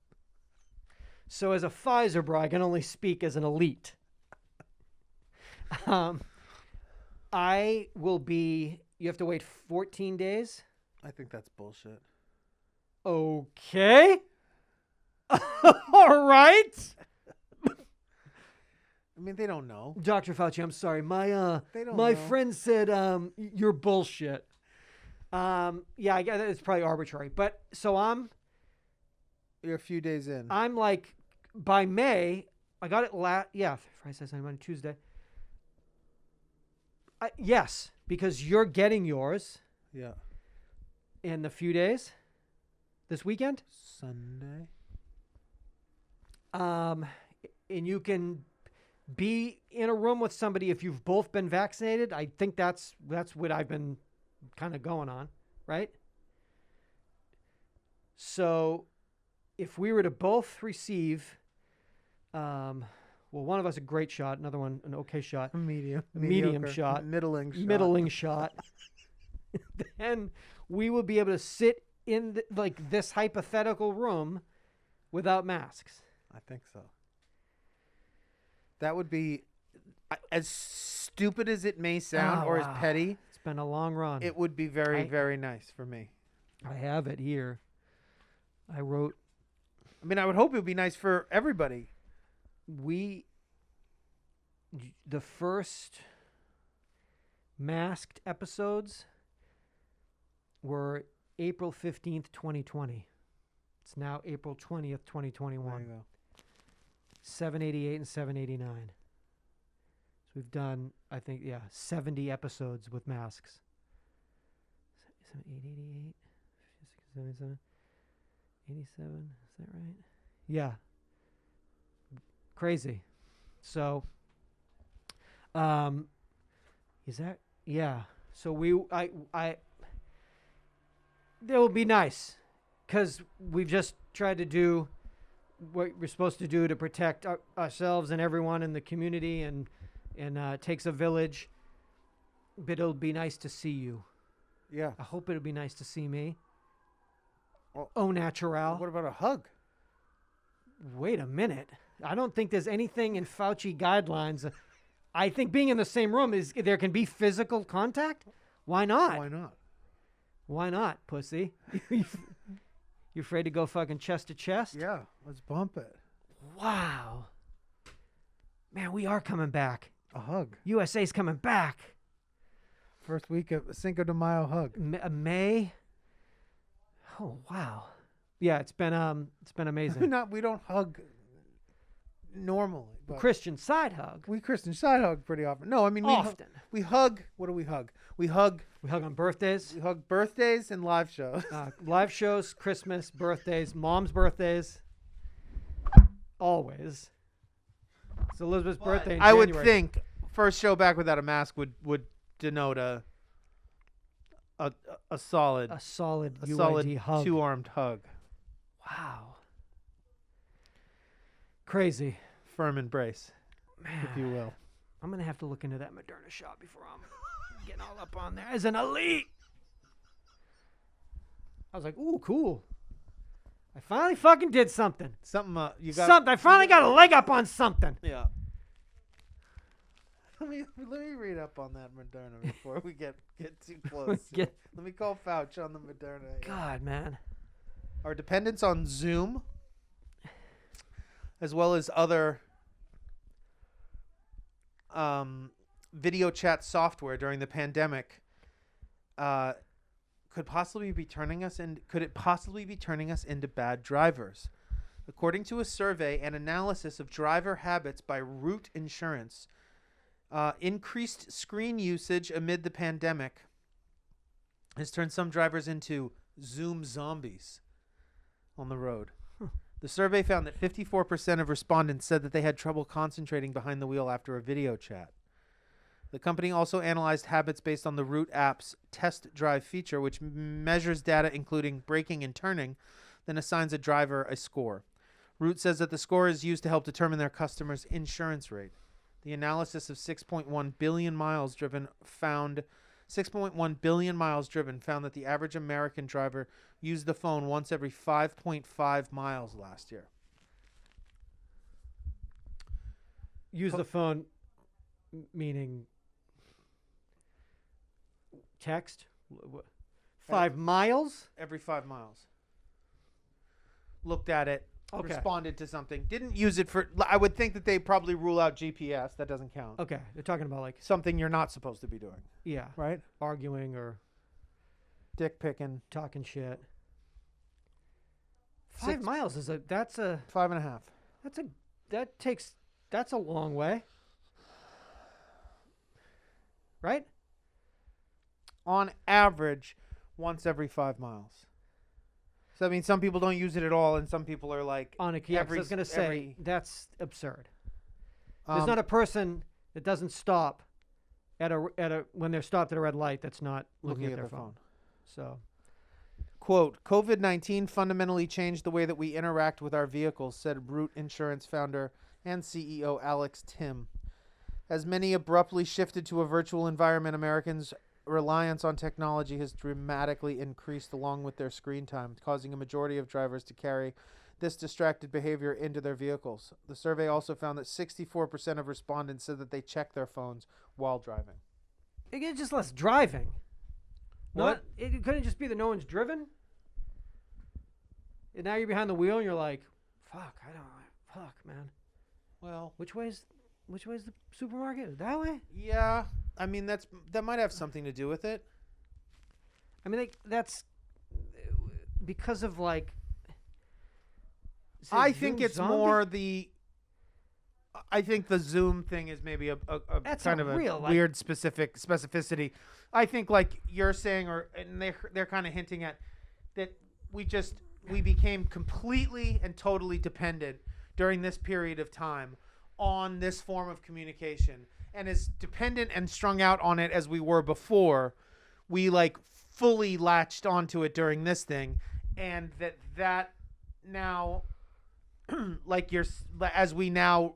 So as a Pfizer bro, I can only speak as an elite. I will be. You have to wait 14 days. I think that's bullshit. Okay. All right. I mean, they don't know. Dr. Fauci, I'm sorry. My They don't my know. friend said you're bullshit. Yeah, I guess it's probably arbitrary. But so You're a few days in. I'm like by May, I got it Friday, Saturday, Sunday, Monday, Tuesday. Yes, because you're getting yours Yeah. in a few days. This weekend. Sunday. And you can be in a room with somebody if you've both been vaccinated. I think that's what I've been kind of going on, right? So if we were to both receive, one of us a great shot, another one an okay shot, medium shot, middling shot, then we would be able to sit in this hypothetical room without masks. I think so. That would be, as stupid as it may sound, or as petty. It's been a long run. It would be very, very nice for me. I have it here. I wrote. I mean, I would hope it would be nice for everybody. The first masked episodes were April 15th, 2020. It's now April 20th, 2021. There you go. 788 and 789. So we've done, I think, 70 episodes with masks. 88, 77, 87. Is that right? Yeah. Crazy. So, is that? Yeah. So it will be nice because we've just tried to do what we're supposed to do to protect ourselves and everyone in the community, and it takes a village. But it'll be nice to see you. Yeah. I hope it'll be nice to see me. Well, au natural. What about a hug? Wait a minute. I don't think there's anything in Fauci guidelines. I think being in the same room there can be physical contact. Why not? Why not? Why not, pussy? You afraid to go fucking chest to chest? Yeah, let's bump it. Wow. Man, we are coming back. A hug. USA's coming back. First week of Cinco de Mayo hug. May. Oh wow. Yeah, it's been amazing. We don't hug normally, but Christian side hug. we Christian side hug pretty often. No, I mean Often. we hug. What do we hug? We hug on birthdays. We hug birthdays and live shows. Live shows, Christmas, birthdays, mom's birthdays. Always. It's Elizabeth's birthday in I January. would think first show back without a mask would denote a solid UID hug. two-armed hug. Wow. Crazy. Firm embrace, Man. if you will. I'm going to have to look into that Moderna shot before I'm getting all up on there as an elite. I was like, ooh, cool. I finally fucking did something. Something you got. Something. I finally got a leg up on something. Yeah. Let me read up on that Moderna before we get too close. Let me call Fauci on the Moderna. God, man. Our dependence on Zoom, as well as other video chat software during the pandemic, could it possibly be turning us into bad drivers? According to a survey and analysis of driver habits by Root Insurance, increased screen usage amid the pandemic has turned some drivers into Zoom zombies on the road. The survey found that 54% of respondents said that they had trouble concentrating behind the wheel after a video chat. The company also analyzed habits based on the Root app's test drive feature, which measures data including braking and turning, then assigns a driver a score. Root says that the score is used to help determine their customers' insurance rate. The analysis of 6.1 billion miles driven found that the average American driver used the phone once every 5.5 miles last year. Use the phone, meaning text? 5 miles? Every 5 miles. Looked at it. Okay. Responded to something. Didn't use it for... I would think that they probably rule out GPS. That doesn't count. Okay. They're talking about like... Something you're not supposed to be doing. Yeah. Right? Arguing or... Dick picking. Talking shit. 5 miles is a... That's a... 5.5. That's a long way. Right? On average, once every 5 miles. So, I mean, some people don't use it at all, and some people are like... I was going to say, that's absurd. There's not a person that doesn't stop when they're stopped at a red light that's not looking at their phone. So, quote, COVID-19 fundamentally changed the way that we interact with our vehicles, said Root Insurance founder and CEO Alex Tim. As many abruptly shifted to a virtual environment, Americans' reliance on technology has dramatically increased along with their screen time, causing a majority of drivers to carry this distracted behavior into their vehicles. The survey also found that 64% of respondents said that they check their phones while driving. It's just less driving. What? It couldn't just be that no one's driven. And now you're behind the wheel and you're like, fuck, man. Well, which way's the supermarket? That way? Yeah. I mean, that might have something to do with it. I mean, that's because of like. I think it's more the. I think the Zoom thing is maybe a kind of a real, weird specificity. I think like you're saying, and they're kind of hinting at that we became completely and totally dependent during this period of time on this form of communication. And as dependent and strung out on it as we were before, we like fully latched onto it during this thing, and that now, like as we're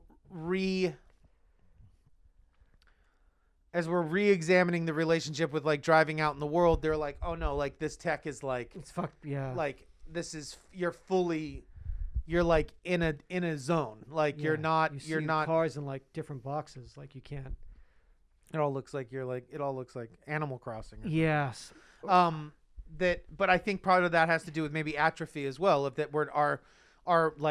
re-examining the relationship with like driving out in the world, they're like, oh no, like this tech is like it's fucked. Yeah, like this is you're like in a zone. Like you're not cars in like different boxes. Like you can't. It all looks like Animal Crossing. Yes. But I think part of that has to do with maybe atrophy as well. If that our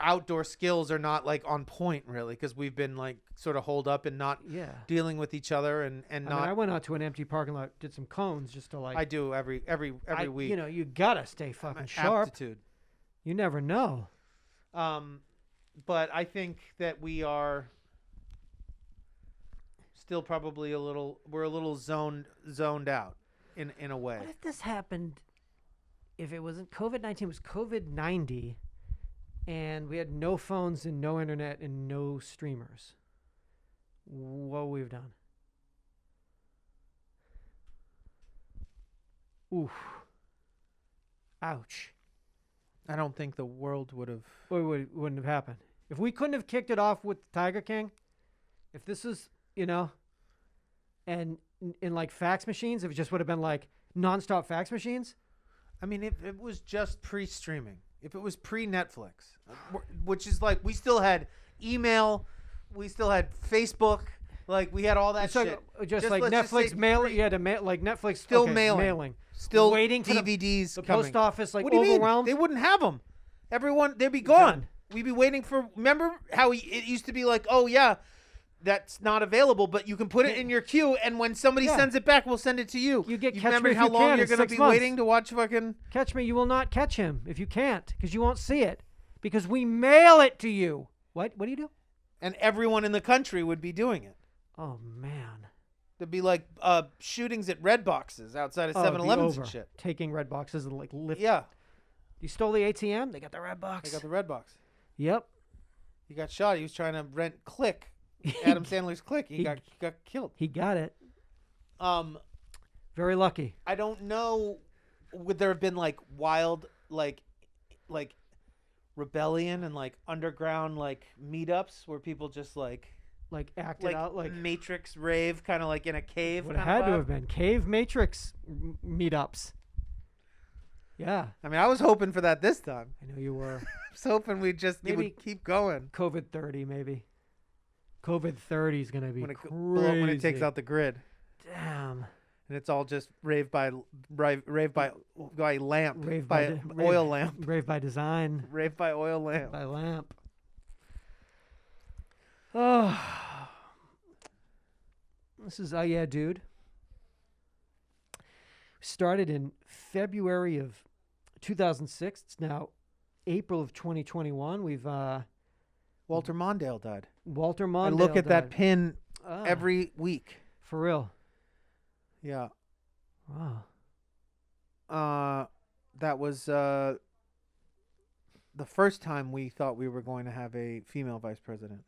outdoor skills are not like on point really, because we've been like sort of holed up and not dealing with each other and not. I mean, I went out to an empty parking lot, did some cones just to like. I do every week. You know, you gotta stay fucking sharp. Aptitude. You never know. But I think that we are still probably a little zoned out in a way. What if this happened? If it wasn't COVID-19, it was COVID-90, and we had no phones and no internet and no streamers. What we've done? Oof. Ouch. I don't think the world would have. Wouldn't have happened if we couldn't have kicked it off with Tiger King. If this is, and in like fax machines, if it just would have been like nonstop fax machines. I mean, if it was just pre-streaming, if it was pre-Netflix, which is like we still had email, we still had Facebook, like we had all that It's shit. like, just like let's just say Netflix mailing. You had to mail like Netflix Still okay, mailing. Still waiting for DVDs. the coming. post office like What do you overwhelmed. mean? They wouldn't have them. Everyone, they'd be gone. Done. We'd be waiting for. Remember how it used to be like, oh yeah, that's not available, but you can put it in your queue, and when somebody Yeah. sends it back, we'll send it to you. You get Catch remember Me If how You long Can you're in gonna 6 be months. waiting to watch fucking. Catch me, you will not catch him if you can't, because you won't see it, because we mail it to you. What do you do? And everyone in the country would be doing it. Oh man. There'd be like shootings at red boxes outside of Oh, it'd be 7-Elevens and over. shit. Taking red boxes and like lift. Yeah, You stole the ATM? They got the red box. they got the red box. Yep. He got shot. He was trying to rent Click, Adam Sandler's Click. He got killed. He got it. Um, Very lucky. I don't know. Would there have been like wild like rebellion and like underground like meetups where people just like Acted out like Matrix rave, kind of like in a cave? would have kinda had to vibe? have been cave Matrix meetups. Yeah, I mean, I was hoping for that this time. I know you were. I was hoping it Maybe- would keep going COVID 30 maybe. COVID 30 is gonna be when it crazy. when it takes out the grid. Damn. And it's all just rave by lamp, Rave by by oil lamp, Rave by design. rave by oil lamp. By lamp. Oh. This is Yeah Dude. Started in February of 2006. It's now April of 2021. We've Walter Mondale died. Walter I Mondale look at that died. pin Ah, every week. for real. Yeah. Wow. That was the first time we thought we were going to have a female vice president.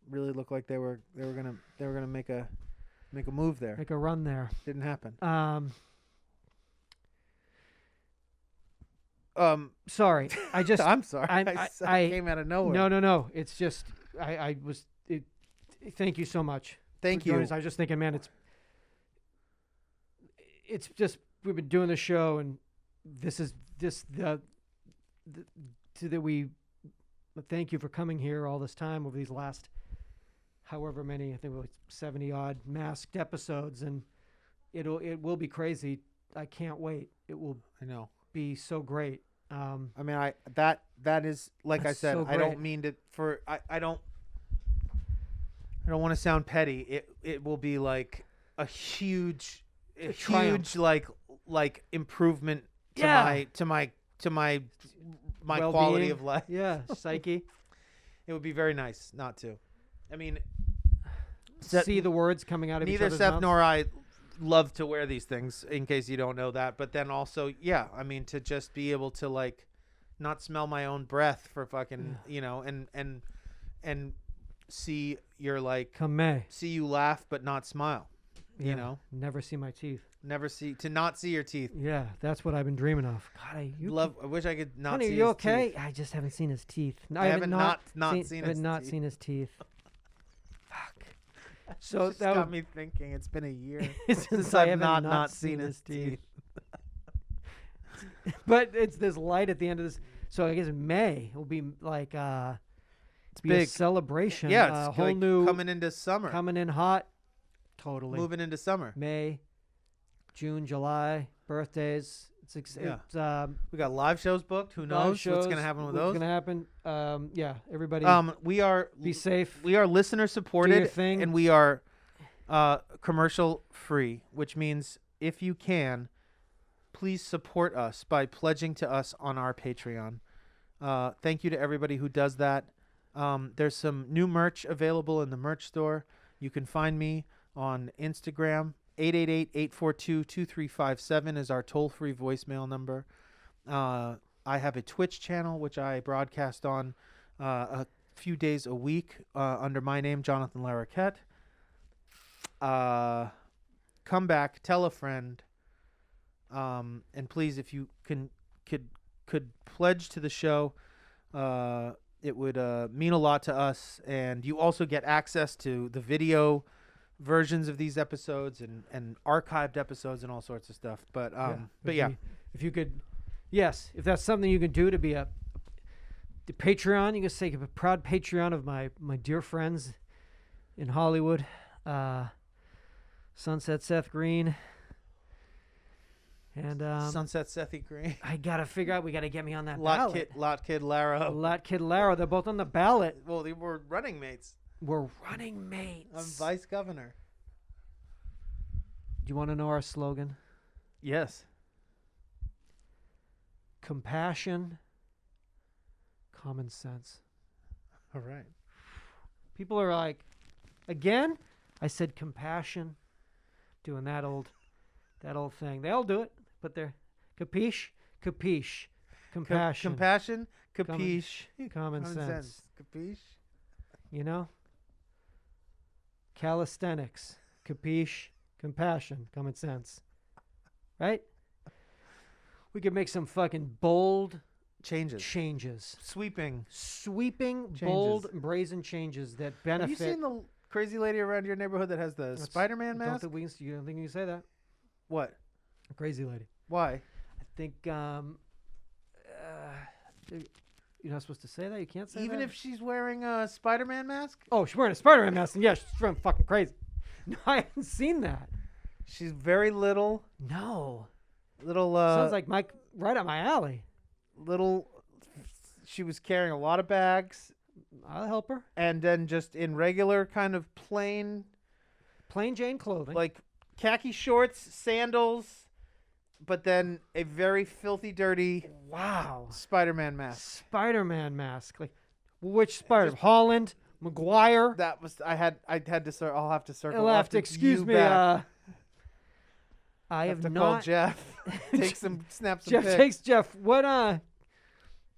Really looked like they were gonna make a move there. Make a run there. Didn't happen. Sorry. I just I'm sorry. I I came out of nowhere. No. It's just I was. Thank you so much. Thank for joining you. us. I was just thinking, man, it's just we've been doing the show, and this is that we thank you for coming here all this time over these last however many, I think it was 70 odd masked episodes, and it will be crazy. I can't wait. It will I know. be so great. I mean, that is like I That's said. so I don't great. mean to I don't want to sound petty. It will be like a huge triumph. like improvement to Yeah. my quality Well-being. of life. Yeah, psyche. It would be very nice not to. I mean, See the words coming out of each neither other's Seth mouths. nor I love to wear these things, in case you don't know that. But then also, yeah, I mean, to just be able to like not smell my own breath for fucking, and see your like Come May. see you laugh but not smile. Yeah. You know, Never see my teeth. not see your teeth. Yeah, that's what I've been dreaming of. God, I wish I could not honey, see are you his okay? teeth. I just haven't seen his teeth. I haven't not seen seen his not teeth. seen his teeth. Fuck. So Just that got would, me thinking. It's been a year since I I've haven't not seen his teeth. But it's this light at the end of this. So I guess May will be like It's be big. a celebration. Yeah, it's whole like new coming into summer, coming in hot. Totally. moving into summer. May, June, July, birthdays. Yeah. It's We got live shows booked. Who live knows shows. what's gonna happen with What's those? gonna happen? Yeah, everybody We are be safe. we are listener supported thing. and we are commercial free, which means if you can, please support us by pledging to us on our Patreon. Thank you to everybody who does that. There's some new merch available in the merch store. You can find me on Instagram. 888-842-2357 is our toll-free voicemail number. I have a Twitch channel, which I broadcast on a few days a week under my name, Jonathan Larroquette. Come back, tell a friend. And please, if you could pledge to the show, it would mean a lot to us. And you also get access to the video versions of these episodes and archived episodes and all sorts of stuff. But if you could, yes, if that's something you can do to be the Patreon, you can say a proud Patreon of my dear friends in Hollywood, Sunset Seth Green. And Sunset Sethy Green. I gotta figure out. We gotta get me on that Lot ballot. Kid Lara. Lot Kid Lara. They're both on the ballot. Well, they were running mates. We're running mates. I'm vice governor. Do you want to know our slogan? Yes. Compassion, common sense. All right. People are like, again? I said compassion. Doing that old thing. They all do it, but they're capiche, compassion, Compassion, capiche, common sense. Capiche. You know? Calisthenics, capiche, compassion, common sense. Right? We could make some fucking bold changes. Sweeping, bold, brazen changes that benefit. Have you seen the crazy lady around your neighborhood that has the Spider-Man mask? You don't think you can say that? What? A crazy lady. Why? I think you're not supposed to say that. You can't say Even that. if she's wearing a Spider-Man mask? Oh, she's wearing a Spider-Man mask. And yeah, she's fucking crazy. No, I haven't seen that. She's very little. No. Little. Sounds like Mike right up my alley. Little. She was carrying a lot of bags. I'll help her. And then just in regular kind of plain Jane clothing. like khaki shorts, sandals, but then a very filthy, dirty Spider-Man mask. Spider-Man mask. Like which Spider? Holland, Maguire. That was I had to. I'll have to circle. I'll have to excuse me. Back. I have to not. call Jeff. Snap some Jeff pics. takes Jeff. What?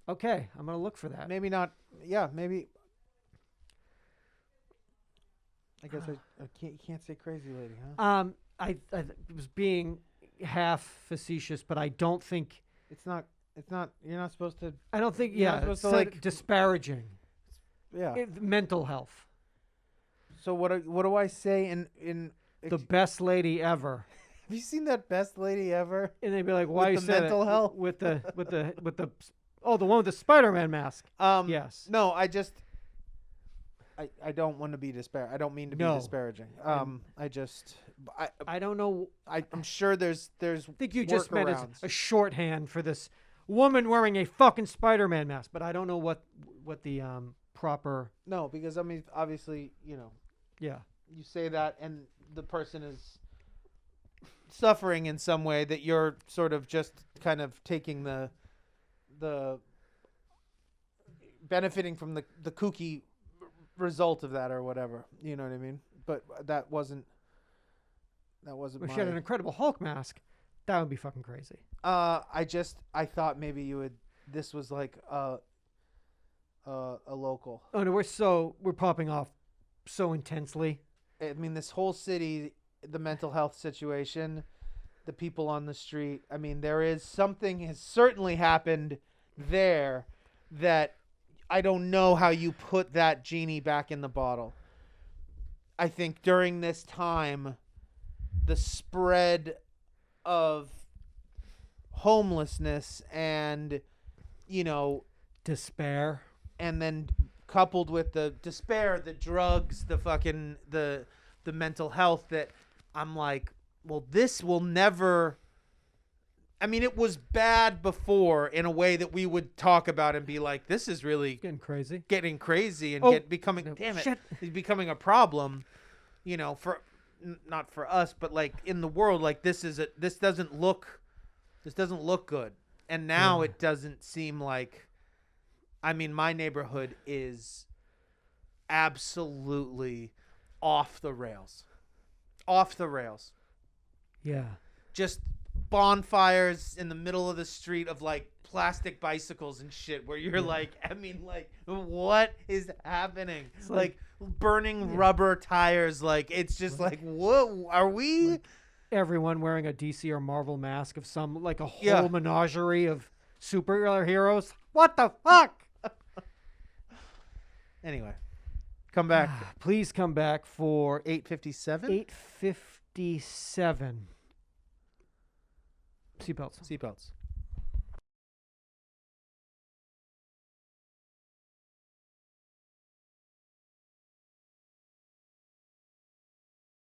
Okay, I'm gonna look for that. Maybe not. Yeah, maybe. I guess I can't say crazy lady, huh? I was being half facetious, but I don't think it's not. You're not supposed to. I don't think. You're not Yeah, supposed to, it's like disparaging. Yeah. Mental health. So what do I say in the best lady ever? Have you seen that best lady ever? And they'd be like, "Why you the say mental that? health with the oh, the one with the Spider-Man mask?" Yes. No, I don't want to be I don't mean to be disparaging. I don't know. I'm sure there's. I think you just meant as a shorthand for this woman wearing a fucking Spider-Man mask, but I don't know what the proper. No, because I mean, obviously, Yeah. You say that, and the person is suffering in some way that you're sort of just kind of taking the benefiting from the kooky result of that or whatever. You know what I mean? But that wasn't. If she had an Incredible Hulk mask, that would be fucking crazy. I thought maybe you would. This was like a local. Oh no, we're popping off so intensely. I mean, this whole city, the mental health situation, the people on the street. I mean, something has certainly happened there that I don't know how you put that genie back in the bottle. I think during this time, the spread of homelessness and, despair. And then coupled with the despair, the drugs, the mental health, that I'm like, well, this will never. I mean, it was bad before in a way that we would talk about and be like, this is really getting crazy and becoming, damn it, shit. It's becoming a problem, for not for us, but like in the world, like this doesn't look good. And now it doesn't seem like, I mean, my neighborhood is absolutely off the rails. Yeah. Just bonfires in the middle of the street of like plastic bicycles and shit where you're like, I mean, like, what is happening? It's like burning rubber tires. Like, it's just like, what are we? Like everyone wearing a DC or Marvel mask of some, like a whole menagerie of superhero heroes. What the fuck? Anyway, Come back. Please come back for 8:57. 8:57. Seatbelts. Seatbelts.